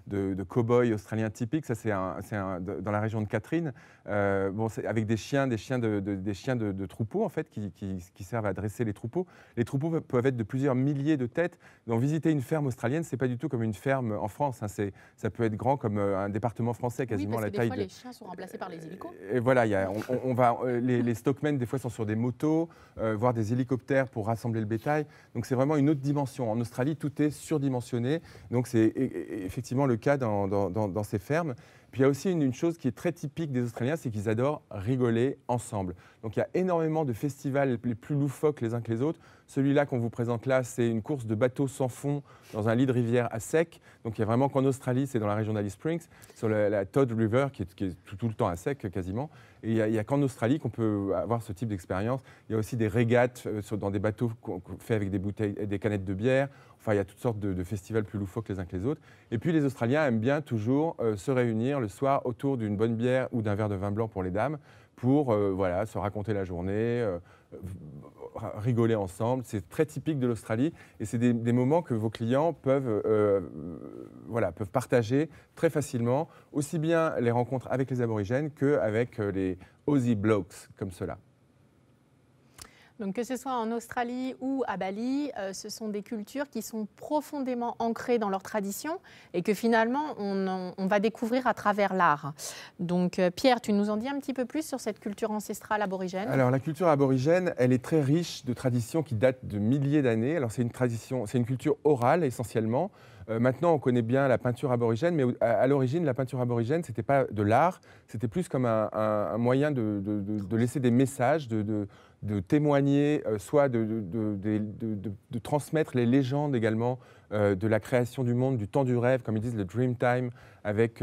de cow-boys australiens typiques. Ça, c'est dans la région de Catherine, avec des chiens de troupeaux, en fait, qui servent à dresser les troupeaux. Les troupeaux peuvent être de plusieurs milliers de têtes. Donc visiter une ferme australienne, ce n'est pas du tout comme une ferme en France. Hein. Ça peut être grand comme un département français, quasiment oui, parce la que taille des fois, les chiens sont remplacés par les hélicos. Et voilà, les stockmen, des fois, sont sur des motos, voire des hélicoptères pour rassembler le bétail. Donc c'est vraiment une autre dimension. En Australie, tout est surdimensionné. Donc c'est effectivement le cas dans ces fermes. Puis il y a aussi une chose qui est très typique des Australiens, c'est qu'ils adorent rigoler ensemble. Donc il y a énormément de festivals les plus loufoques les uns que les autres. Celui-là qu'on vous présente là, c'est une course de bateaux sans fond dans un lit de rivière à sec. Donc il y a vraiment qu'en Australie, c'est dans la région d'Alice Springs, sur la Todd River, qui est tout le temps à sec quasiment. Et il n'y a qu'en Australie qu'on peut avoir ce type d'expérience. Il y a aussi des régates dans des bateaux faits avec des bouteilles, des canettes de bière. Enfin, il y a toutes sortes de festivals plus loufoques les uns que les autres. Et puis les Australiens aiment bien toujours se réunir le soir autour d'une bonne bière ou d'un verre de vin blanc pour les dames, pour se raconter la journée, rigoler ensemble. C'est très typique de l'Australie et c'est des moments que vos clients peuvent partager très facilement, aussi bien les rencontres avec les aborigènes qu'avec les Aussie Blokes comme cela. Donc que ce soit en Australie ou à Bali, ce sont des cultures qui sont profondément ancrées dans leur tradition et que finalement on va découvrir à travers l'art. Donc Pierre, tu nous en dis un petit peu plus sur cette culture ancestrale aborigène? Alors la culture aborigène, elle est très riche de traditions qui datent de milliers d'années. Alors c'est une culture orale essentiellement. Maintenant, on connaît bien la peinture aborigène, mais à l'origine, la peinture aborigène, ce n'était pas de l'art, c'était plus comme un moyen de laisser des messages, de témoigner, soit de transmettre les légendes également de la création du monde, du temps du rêve, comme ils disent, le dream time, avec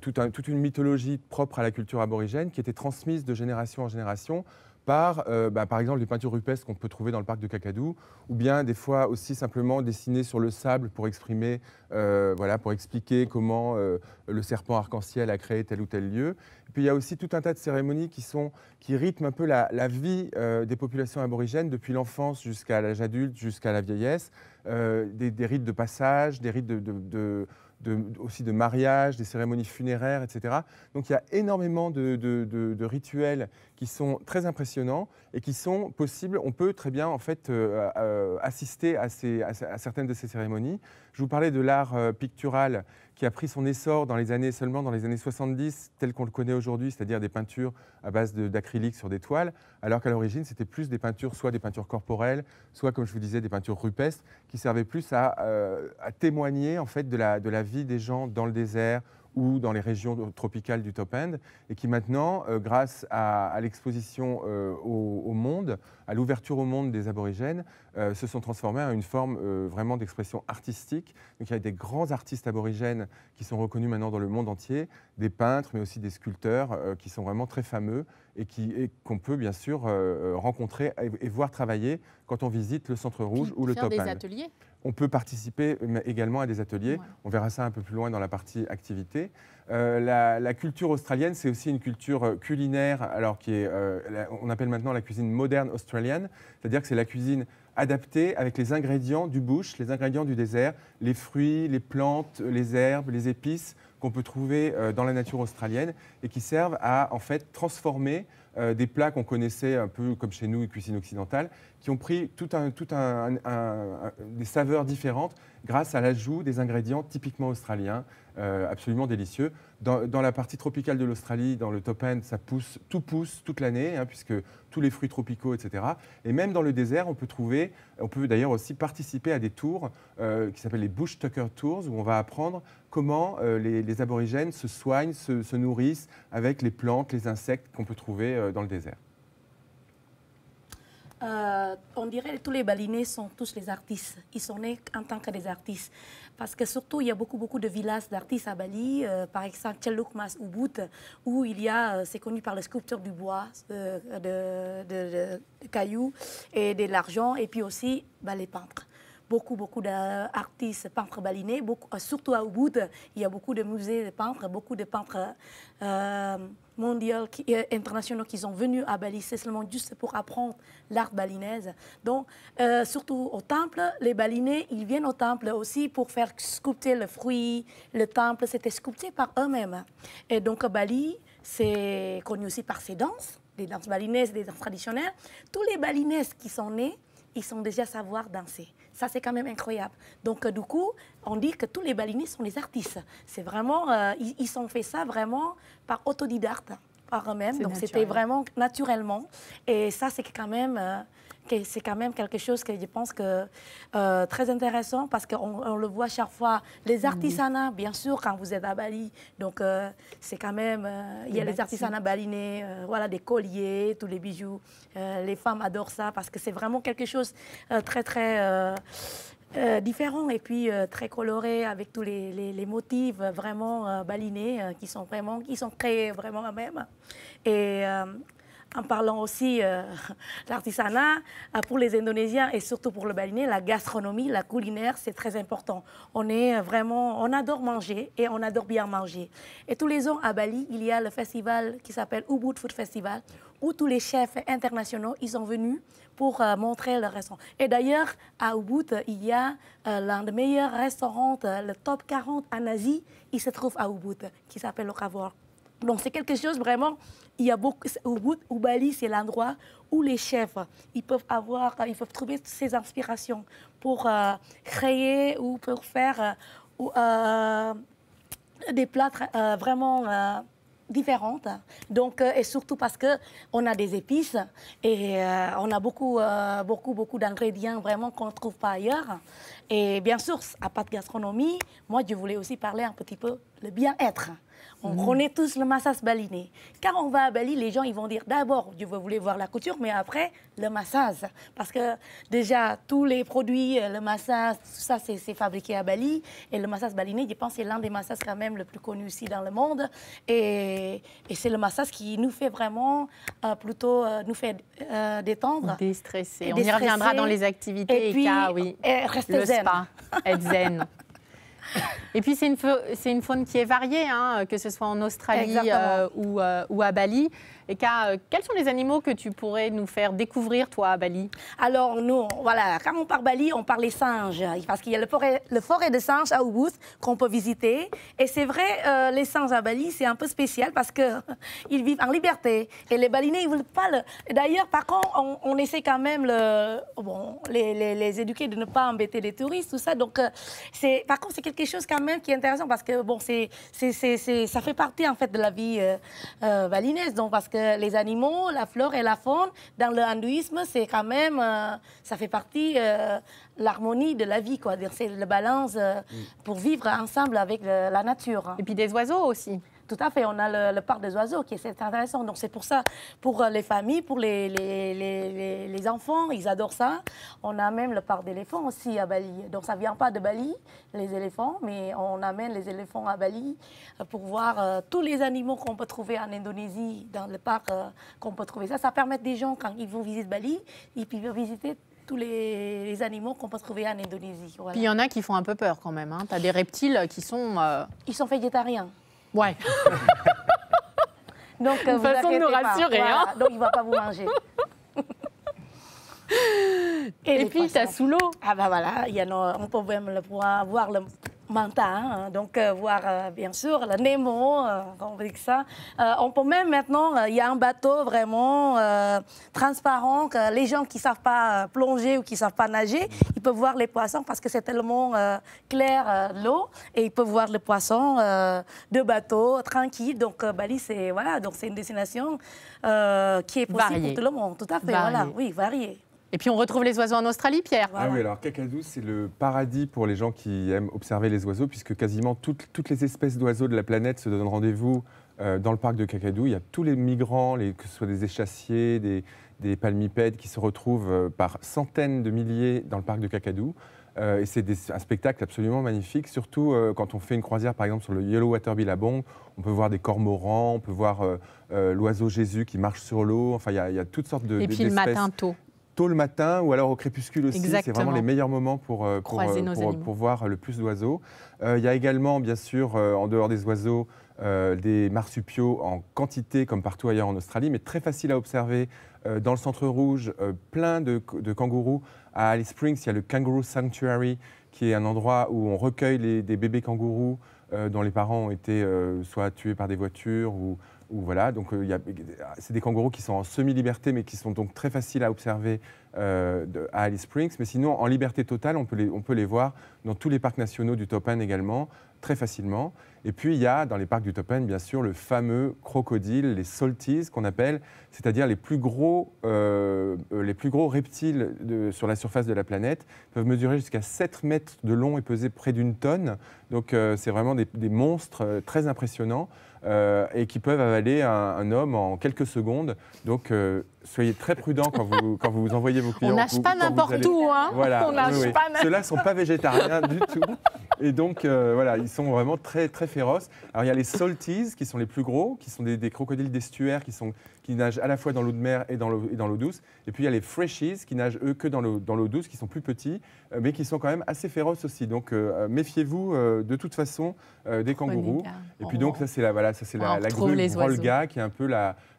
toute une mythologie propre à la culture aborigène qui était transmise de génération en génération par exemple, des peintures rupestres qu'on peut trouver dans le parc de Kakadu, ou bien des fois aussi simplement dessinées sur le sable pour exprimer, pour expliquer comment le serpent arc-en-ciel a créé tel ou tel lieu. Et puis il y a aussi tout un tas de cérémonies qui rythment un peu la vie des populations aborigènes depuis l'enfance jusqu'à l'âge adulte, jusqu'à la vieillesse, des rites de passage, des rites aussi de mariage, des cérémonies funéraires, etc. Donc il y a énormément de rituels qui sont très impressionnants et qui sont possibles. On peut très bien en fait assister à certaines de ces cérémonies. Je vous parlais de l'art pictural qui a pris son essor seulement dans les années 70, tel qu'on le connaît aujourd'hui, c'est-à-dire des peintures à base d'acrylique sur des toiles, alors qu'à l'origine, c'était plus des peintures, soit des peintures corporelles, soit, comme je vous disais, des peintures rupestres, qui servaient plus à témoigner en fait de la vie des gens dans le désert ou dans les régions tropicales du top end, et qui maintenant, grâce à l'exposition au monde, à l'ouverture au monde des aborigènes, se sont transformés en une forme vraiment d'expression artistique. Donc il y a des grands artistes aborigènes qui sont reconnus maintenant dans le monde entier, des peintres, mais aussi des sculpteurs qui sont vraiment très fameux et qu'on peut bien sûr rencontrer et voir travailler quand on visite le Centre Rouge ou le top end. Faire des ateliers. On peut participer également à des ateliers. Ouais. On verra ça un peu plus loin dans la partie activité. La culture australienne, c'est aussi une culture culinaire, alors on appelle maintenant la cuisine moderne australienne, c'est-à-dire que c'est la cuisine adaptée avec les ingrédients du bush, les ingrédients du désert, les fruits, les plantes, les herbes, les épices, qu'on peut trouver dans la nature australienne et qui servent à en fait transformer des plats qu'on connaissait un peu comme chez nous, cuisine occidentale, qui ont pris des saveurs différentes grâce à l'ajout des ingrédients typiquement australiens, absolument délicieux. Dans la partie tropicale de l'Australie, dans le top end, tout pousse toute l'année, hein, puisque tous les fruits tropicaux, etc. Et même dans le désert, on peut d'ailleurs aussi participer à des tours qui s'appellent les Bush Tucker Tours, où on va apprendre comment les aborigènes se soignent, se nourrissent avec les plantes, les insectes qu'on peut trouver dans le désert. On dirait que tous les balinais sont tous des artistes. Ils sont nés en tant que des artistes. Parce que surtout, il y a beaucoup de villages d'artistes à Bali. Par exemple, Celuk Mas Ubud, où il y a, c'est connu par les sculptures du bois, de cailloux et de l'argent. Et puis aussi, les peintres. Beaucoup d'artistes peintres balinais, surtout à Ubud, il y a beaucoup de musées de peintres, beaucoup de peintres mondiaux, internationaux qui sont venus à Bali, c'est seulement juste pour apprendre l'art balinaise. Donc, surtout au temple, les balinais, ils viennent au temple aussi pour faire sculpter le fruit. Le temple, c'était sculpté par eux-mêmes. Et donc, Bali, c'est connu aussi par ses danses, des danses balinaises, des danses traditionnelles. Tous les balinais qui sont nés, ils sont déjà savoir danser. Ça, c'est quand même incroyable. Donc, du coup, on dit que tous les balinais sont des artistes. C'est vraiment, ils ont fait ça vraiment par autodidacte, par eux-mêmes. Donc, c'était vraiment naturellement. Et ça, c'est quand même quelque chose que je pense que très intéressant parce qu'on le voit chaque fois. Les artisanats, bien sûr, quand vous êtes à Bali, donc c'est quand même, il y a les artisanats balinais, voilà, des colliers, tous les bijoux. Les femmes adorent ça parce que c'est vraiment quelque chose très différent et puis très coloré avec tous les motifs vraiment balinais qui sont créés vraiment eux-mêmes. Et en parlant aussi l'artisanat, pour les Indonésiens et surtout pour le Balinais, la gastronomie, la culinaire, c'est très important. On adore manger et on adore bien manger. Et tous les ans à Bali, il y a le festival qui s'appelle Ubud Food Festival, où tous les chefs internationaux, ils sont venus pour montrer leur restaurant. Et d'ailleurs, à Ubud, il y a l'un des meilleurs restaurants, le top 40 en Asie, il se trouve à Ubud, qui s'appelle le Cavor. Donc c'est quelque chose vraiment, il y a beaucoup, au Bali, c'est l'endroit où les chefs, ils peuvent trouver ces inspirations pour créer ou pour faire des plats vraiment différentes. Donc, et surtout parce qu'on a des épices et on a beaucoup d'ingrédients vraiment qu'on ne trouve pas ailleurs. Et bien sûr, à part de gastronomie, moi je voulais aussi parler un petit peu le bien-être. On connaît tous le massage balinais. Quand on va à Bali, les gens ils vont dire d'abord, je voulais voir la couture, mais après, le massage. Parce que déjà, tous les produits, le massage, tout ça, c'est fabriqué à Bali. Et le massage balinais, je pense, c'est l'un des massages quand même le plus connu ici dans le monde. Et c'est le massage qui nous fait vraiment détendre. Déstresser. On y reviendra dans les activités. Et puis, oui. Rester le zen. Spa, être zen. Et puis, c'est une faune qui est variée, hein, que ce soit en Australie ou à Bali. Et quels sont les animaux que tu pourrais nous faire découvrir, toi, à Bali? Alors, nous, voilà, quand on parle Bali, on parle des singes. Parce qu'il y a le forêt de singes à Ubud qu'on peut visiter. Et c'est vrai, les singes à Bali, c'est un peu spécial parce qu'ils vivent en liberté. Et les Balinais, ils ne veulent pas le... D'ailleurs, par contre, on essaie quand même les éduquer de ne pas embêter les touristes, tout ça. Donc, par contre, c'est quelque chose quand même qui est intéressant parce que, bon, ça fait partie, en fait, de la vie balinaise. Donc, parce que les animaux, la flore et la faune, dans le hindouisme, c'est quand même, ça fait partie de l'harmonie de la vie, quoi. C'est le balance pour vivre ensemble avec la nature. Et puis des oiseaux aussi. Tout à fait, on a le parc des oiseaux qui est intéressant. Donc c'est pour ça, pour les familles, pour les enfants, ils adorent ça. On a même le parc d'éléphants aussi à Bali. Donc ça ne vient pas de Bali, les éléphants, mais on amène les éléphants à Bali pour voir tous les animaux qu'on peut trouver en Indonésie, dans le parc qu'on peut trouver. Ça permet des gens, quand ils vont visiter Bali, ils peuvent visiter tous les animaux qu'on peut trouver en Indonésie. Voilà. Puis il y en a qui font un peu peur quand même. Hein. Tu as des reptiles qui sont... Ils sont végétariens. Ouais. Donc, une façon de nous rassurer. Voilà. Hein. Donc, il ne va pas vous manger. Et puis, tu as sous l'eau. Ah ben voilà, on peut même voir Manta, hein, donc voir bien sûr le Nemo, on dit que ça. On peut même maintenant, il y a un bateau vraiment transparent que les gens qui ne savent pas plonger ou qui ne savent pas nager, ils peuvent voir les poissons parce que c'est tellement clair l'eau et ils peuvent voir les poissons de bateau tranquille. Donc Bali, c'est voilà, donc c'est une destination qui est possible Variée. pour tout le monde, tout à fait. Variée. Voilà, oui, variée. Et puis on retrouve les oiseaux en Australie, Pierre. Ah oui, alors Kakadu, c'est le paradis pour les gens qui aiment observer les oiseaux, puisque quasiment toutes les espèces d'oiseaux de la planète se donnent rendez-vous dans le parc de Kakadu. Il y a tous les migrants, que ce soit des échassiers, des palmipèdes, qui se retrouvent par centaines de milliers dans le parc de Kakadu. Et c'est un spectacle absolument magnifique, surtout quand on fait une croisière, par exemple, sur le Yellow Water Billabong. On peut voir des cormorans, on peut voir l'oiseau Jésus qui marche sur l'eau. Enfin, il y a toutes sortes Et puis le matin tôt. Tôt le matin ou alors au crépuscule aussi. C'est Exactement. vraiment les meilleurs moments pour voir le plus d'oiseaux. Il y a également, bien sûr, en dehors des oiseaux, des marsupiaux en quantité comme partout ailleurs en Australie, mais très facile à observer. Dans le centre rouge, plein de kangourous. À Alice Springs, il y a le Kangaroo Sanctuary, qui est un endroit où on recueille des bébés kangourous dont les parents ont été soit tués par des voitures ou voilà. Donc c'est des kangourous qui sont en semi-liberté, mais qui sont donc très faciles à observer à Alice Springs. Mais sinon, en liberté totale, on peut les voir dans tous les parcs nationaux du Top End également, très facilement. Et puis, il y a dans les parcs du Top End, bien sûr, le fameux crocodile, les salties qu'on appelle, c'est-à-dire les plus gros reptiles sur la surface de la planète, peuvent mesurer jusqu'à 7 mètres de long et peser près d'une tonne. Donc, c'est vraiment des monstres très impressionnants et qui peuvent avaler un homme en quelques secondes. Donc, soyez très prudents quand vous envoyez vos clients. On nage pas n'importe où, hein. Voilà, On nage pas n'importe où. Ceux-là ne sont pas végétariens du tout. Et donc, voilà, ils sont vraiment très, très féroces. Alors, il y a les salties, qui sont les plus gros, qui sont des crocodiles d'estuaire, qui nagent à la fois dans l'eau de mer et dans l'eau douce. Et puis, il y a les freshies, qui nagent, eux, que dans l'eau douce, qui sont plus petits, mais qui sont quand même assez féroces aussi. Donc, méfiez-vous, de toute façon, des kangourous. Et puis, donc, ça, c'est la grue Brolga, qui est un peu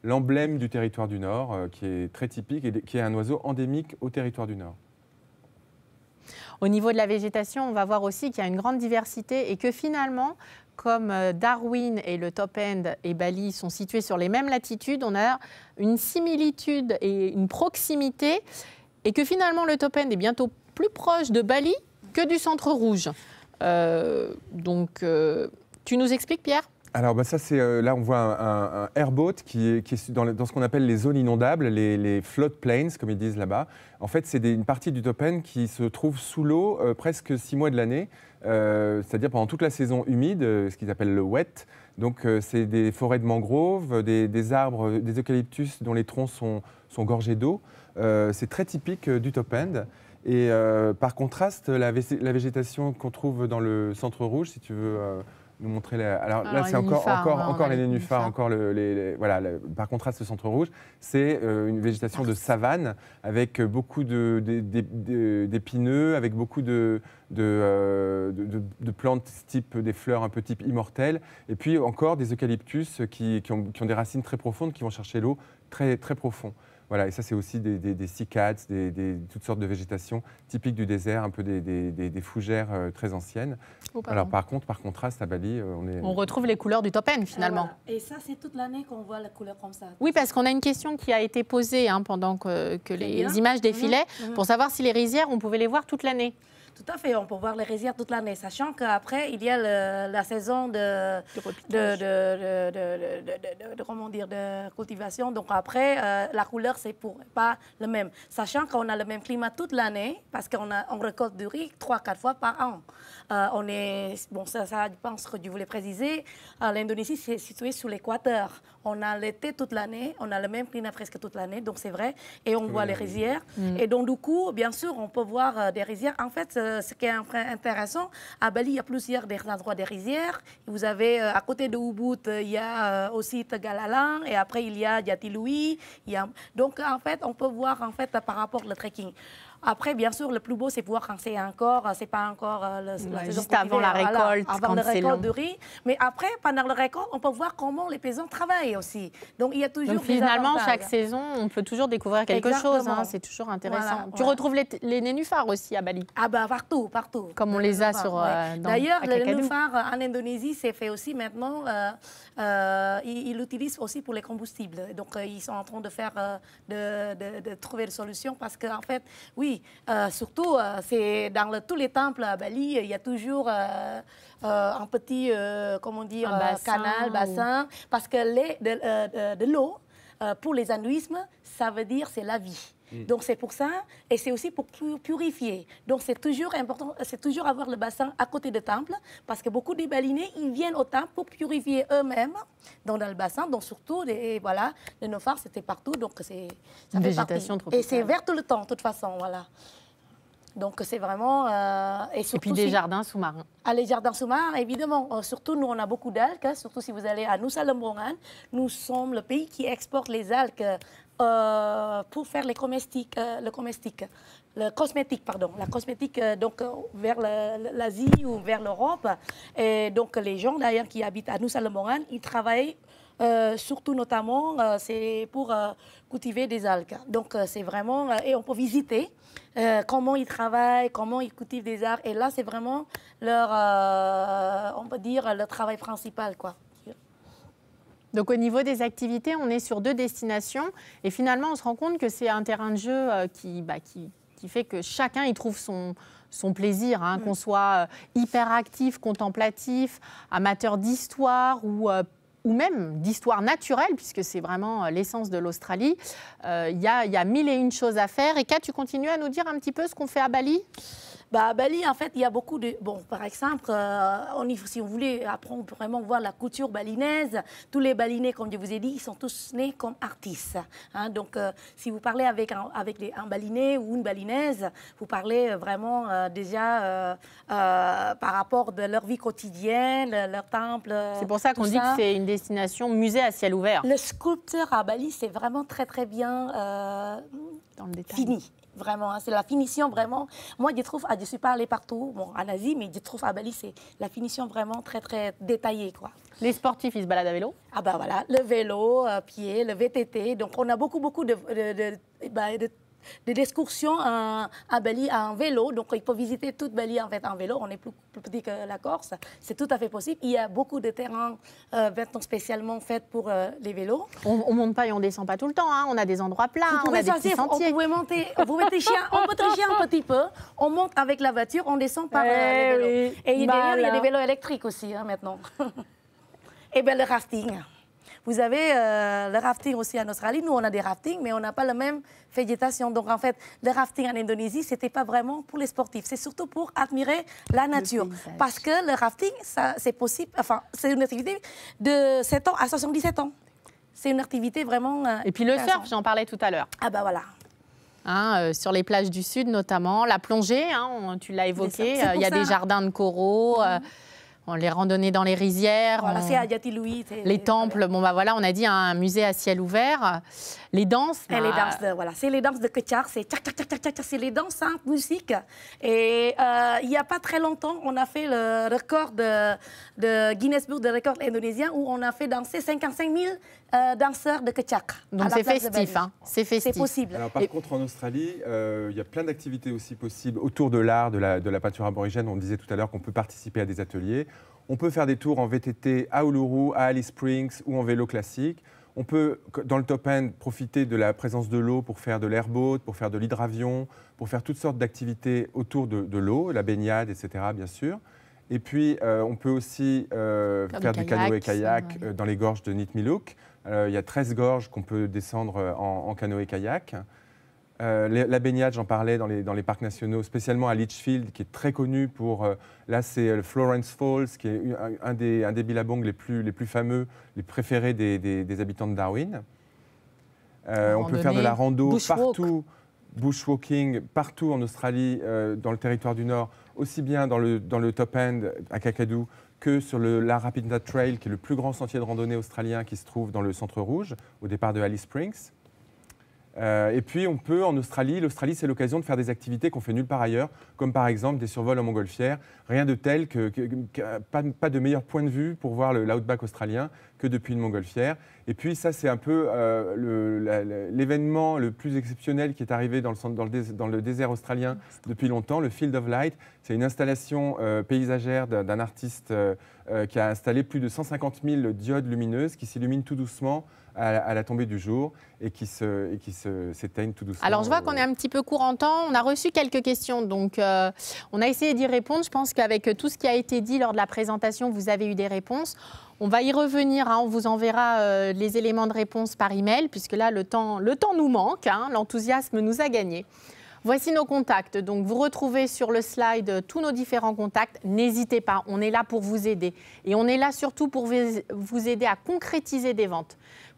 l'emblème du territoire du Nord, qui est très typique et qui est un oiseau endémique au territoire du Nord. Au niveau de la végétation, on va voir aussi qu'il y a une grande diversité et que finalement, comme Darwin et le Top End et Bali sont situés sur les mêmes latitudes, on a une similitude et une proximité et que finalement le Top End est bientôt plus proche de Bali que du centre rouge. Tu nous expliques, Pierre ? Alors ça, là on voit un airboat qui est dans ce qu'on appelle les zones inondables, les flood plains comme ils disent là-bas. En fait, c'est une partie du Top End qui se trouve sous l'eau presque 6 mois de l'année, c'est-à-dire pendant toute la saison humide, ce qu'ils appellent le wet. Donc c'est des forêts de mangroves, des arbres, des eucalyptus dont les troncs sont gorgés d'eau. C'est très typique du Top End. Et par contraste, la végétation qu'on trouve dans le centre rouge, si tu veux nous montrer alors là, c'est encore les nénuphars, voilà. Par contraste, le centre rouge, c'est une végétation de savane avec beaucoup d'épineux, avec beaucoup de plantes type des fleurs un peu type immortelles, et puis encore des eucalyptus qui ont des racines très profondes, qui vont chercher l'eau très très profond. Voilà, et ça, c'est aussi des cycads, toutes sortes de végétation typiques du désert, un peu des fougères très anciennes. Alors, par contraste, à Bali, on retrouve les couleurs du Top End, finalement. Voilà. Et ça, c'est toute l'année qu'on voit la couleur comme ça. Oui, parce qu'on a une question qui a été posée pendant que les images défilaient, pour savoir si les rizières, on pouvait les voir toute l'année. Tout à fait, on peut voir les rizières toute l'année, sachant qu'après, il y a la saison de cultivation. Donc après, la couleur, c'est pas le même. Sachant qu'on a le même climat toute l'année, parce qu'on récolte du riz 3-4 fois par an. Ça, je pense que je voulais préciser, l'Indonésie, c'est situé sous l'équateur. On a l'été toute l'année, on a le même climat presque toute l'année, donc c'est vrai. Et on voit les rizières. Et donc, du coup, bien sûr, on peut voir des rizières. En fait, ce qui est intéressant, à Bali, il y a plusieurs endroits des rizières. Vous avez, à côté de Ubud, il y a aussi Tegalalang, et après, il y a Jatiluwi. Donc, en fait, on peut voir, par rapport au trekking. Après, bien sûr, le plus beau, c'est voir quand c'est pas encore la saison juste avant la cultivée, récolte, avant quand la c'est récolte long. de riz. Mais après, pendant la récolte, on peut voir comment les paysans travaillent aussi. Donc, il y a toujours Donc des finalement, avantages. chaque saison, on peut toujours découvrir quelque Exactement. chose. Hein, c'est toujours intéressant. Voilà, Tu voilà. retrouves les nénuphars aussi à Bali. Ah bah partout, partout. Comme on les a sur, dans- D'ailleurs, à le Kakadu. nénuphar en Indonésie, c'est fait aussi maintenant. Ils l'utilisent aussi pour les combustibles. Donc, ils sont en train de faire, de trouver des solutions parce qu'en fait, oui, surtout, c'est dans tous les temples à Bali, il y a toujours un petit, comment dire, Un bassin canal, ou- bassin, parce que de l'eau, pour les hindouismes, ça veut dire c'est la vie. Donc c'est pour ça, et c'est aussi pour purifier. Donc c'est toujours important, c'est toujours avoir le bassin à côté du temple, parce que beaucoup des Balinais, ils viennent au temple pour purifier eux-mêmes dans le bassin. Donc surtout, voilà, les nénuphars, c'était partout, donc ça Une fait végétation partie. Et c'est tropicale. vert tout le temps, de toute façon, voilà. Donc c'est vraiment... Et surtout puis des si- jardins sous-marins. à les jardins sous-marins, évidemment. Surtout, nous, on a beaucoup d'algues. Hein. Surtout si vous allez à Nusa Lembongan, nous sommes le pays qui exporte les algues pour faire les cosmétiques, la cosmétique, donc vers l'Asie ou vers l'Europe. Et donc, les gens, d'ailleurs, qui habitent à Nusa Lembongan, ils travaillent surtout, notamment, c'est pour cultiver des algues. Donc, c'est vraiment... et on peut visiter comment ils travaillent, comment ils cultivent des algues. Et là, c'est vraiment leur, on peut dire, leur travail principal, quoi. Donc au niveau des activités, on est sur 2 destinations et finalement on se rend compte que c'est un terrain de jeu qui fait que chacun y trouve son plaisir, hein, qu'on soit hyper actif, contemplatif, amateur d'histoire ou même d'histoire naturelle, puisque c'est vraiment l'essence de l'Australie. Il y a 1001 choses à faire. Et Kat, tu continues à nous dire un petit peu ce qu'on fait à Bali ? Bah, à Bali, en fait, il y a beaucoup de... Bon, par exemple, si on voulait apprendre vraiment voir la culture balinaise, tous les Balinais, comme je vous ai dit, ils sont tous nés comme artistes. Hein. Donc, si vous parlez avec un Balinais ou une Balinaise, vous parlez vraiment déjà par rapport de leur vie quotidienne, leur temple. C'est pour ça qu'on dit que c'est une destination musée à ciel ouvert. Le sculpteur à Bali, c'est vraiment très, très bien Dans le détail. fini. Vraiment, hein, c'est la finition vraiment. Moi, je trouve, je suis pas allée partout, bon, en Asie, mais je trouve à Bali, c'est la finition vraiment très, très détaillée, quoi. Les sportifs, ils se baladent à vélo ? Ah bah voilà, le vélo, pied, le VTT. Donc, on a beaucoup d'excursions à Bali en vélo. Donc, il faut visiter toute Bali en fait en vélo. On est plus petit que la Corse. C'est tout à fait possible. Il y a beaucoup de terrains maintenant spécialement faits pour les vélos. On monte pas et on descend pas tout le temps. Hein. On a des endroits plats, Vous on a pouvez des petits choisir, sentiers. on peut tricher un petit peu. On monte avec la voiture, on descend par le vélo. oui. Et d'ailleurs, il y a Malin. des vélos électriques aussi hein, maintenant. Et bien le rafting. Vous avez le rafting aussi en Australie. Nous, on a des raftings, mais on n'a pas la même végétation. Donc, en fait, le rafting en Indonésie, ce n'était pas vraiment pour les sportifs. C'est surtout pour admirer la nature. paysage. Parce que le rafting, c'est possible. Enfin, c'est une activité de 7 ans à 77 ans. C'est une activité vraiment... Et puis le intéressante. surf, j'en parlais tout à l'heure. Ah bah voilà. Hein, sur les plages du Sud notamment. La plongée, hein, tu l'as évoqué. C'est pour Il y a ça. des jardins de coraux, les randonnées dans les rizières. Voilà, c'est à Jatiluwih. Les temples, bon bah voilà, on a dit un musée à ciel ouvert. Les danses, Et les danses voilà, c'est les danses de Kechar, c'est tchac, tchac, tchac, tchac, tchac, c'est les danses sans musique. Et il n'y a pas très longtemps, on a fait le record de Guinness Book de record indonésien où on a fait danser 55 000 danseurs de Kechar. donc c'est festif, hein, c'est festif. C'est possible. Alors, par contre, en Australie, il y a plein d'activités aussi possibles autour de l'art, de la peinture aborigène. On disait tout à l'heure qu'on peut participer à des ateliers. On peut faire des tours en VTT à Uluru, à Alice Springs ou en vélo classique. On peut, dans le top end, profiter de la présence de l'eau pour faire de l'airboat, pour faire de l'hydravion, pour faire toutes sortes d'activités autour de l'eau, la baignade, etc., bien sûr. Et puis, on peut aussi faire du canoë-kayak dans les gorges de Nitmiluk. Il y a 13 gorges qu'on peut descendre en canoë-kayak. La baignade, j'en parlais dans les parcs nationaux, spécialement à Litchfield, qui est très connu pour... là, c'est le Florence Falls, qui est un des billabongs les plus fameux, les préférés des habitants de Darwin. On peut faire de la rando partout, bushwalking, partout en Australie, dans le territoire du Nord, aussi bien dans le top end, à Kakadu, que sur le Larapinta Trail, qui est le plus grand sentier de randonnée australien qui se trouve dans le Centre Rouge, au départ de Alice Springs. Et puis on peut en Australie, l'Australie c'est l'occasion de faire des activités qu'on fait nulle part ailleurs, comme par exemple des survols en montgolfière. Rien de tel pas de meilleur point de vue pour voir l'outback australien que depuis une montgolfière. Et puis ça c'est un peu l'événement le plus exceptionnel qui est arrivé dans le désert australien depuis longtemps, le Field of Light. C'est une installation paysagère d'un artiste qui a installé plus de 150 000 diodes lumineuses qui s'illuminent tout doucement à la tombée du jour et qui s'éteignent tout doucement. Alors, je vois qu'on est un petit peu court en temps. On a reçu quelques questions, donc on a essayé d'y répondre. Je pense qu'avec tout ce qui a été dit lors de la présentation, vous avez eu des réponses. On va y revenir, hein. On vous enverra les éléments de réponse par email, puisque là, le temps nous manque, hein. L'enthousiasme nous a gagné. Voici nos contacts. Donc, vous retrouvez sur le slide tous nos différents contacts. N'hésitez pas, on est là pour vous aider. Et on est là surtout pour vous aider à concrétiser des ventes.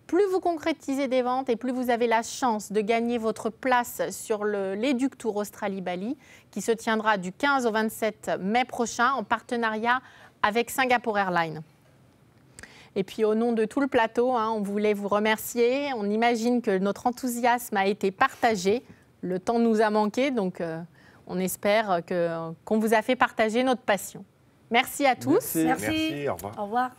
Plus vous concrétisez des ventes et plus vous avez la chance de gagner votre place sur l'Educ Tour Australie-Bali, qui se tiendra du 15 au 27 mai prochain en partenariat avec Singapore Airlines. Et puis au nom de tout le plateau, hein, on voulait vous remercier. On imagine que notre enthousiasme a été partagé. Le temps nous a manqué, donc on espère qu'on vous a fait partager notre passion. Merci à tous. Merci. Merci, au revoir. Au revoir.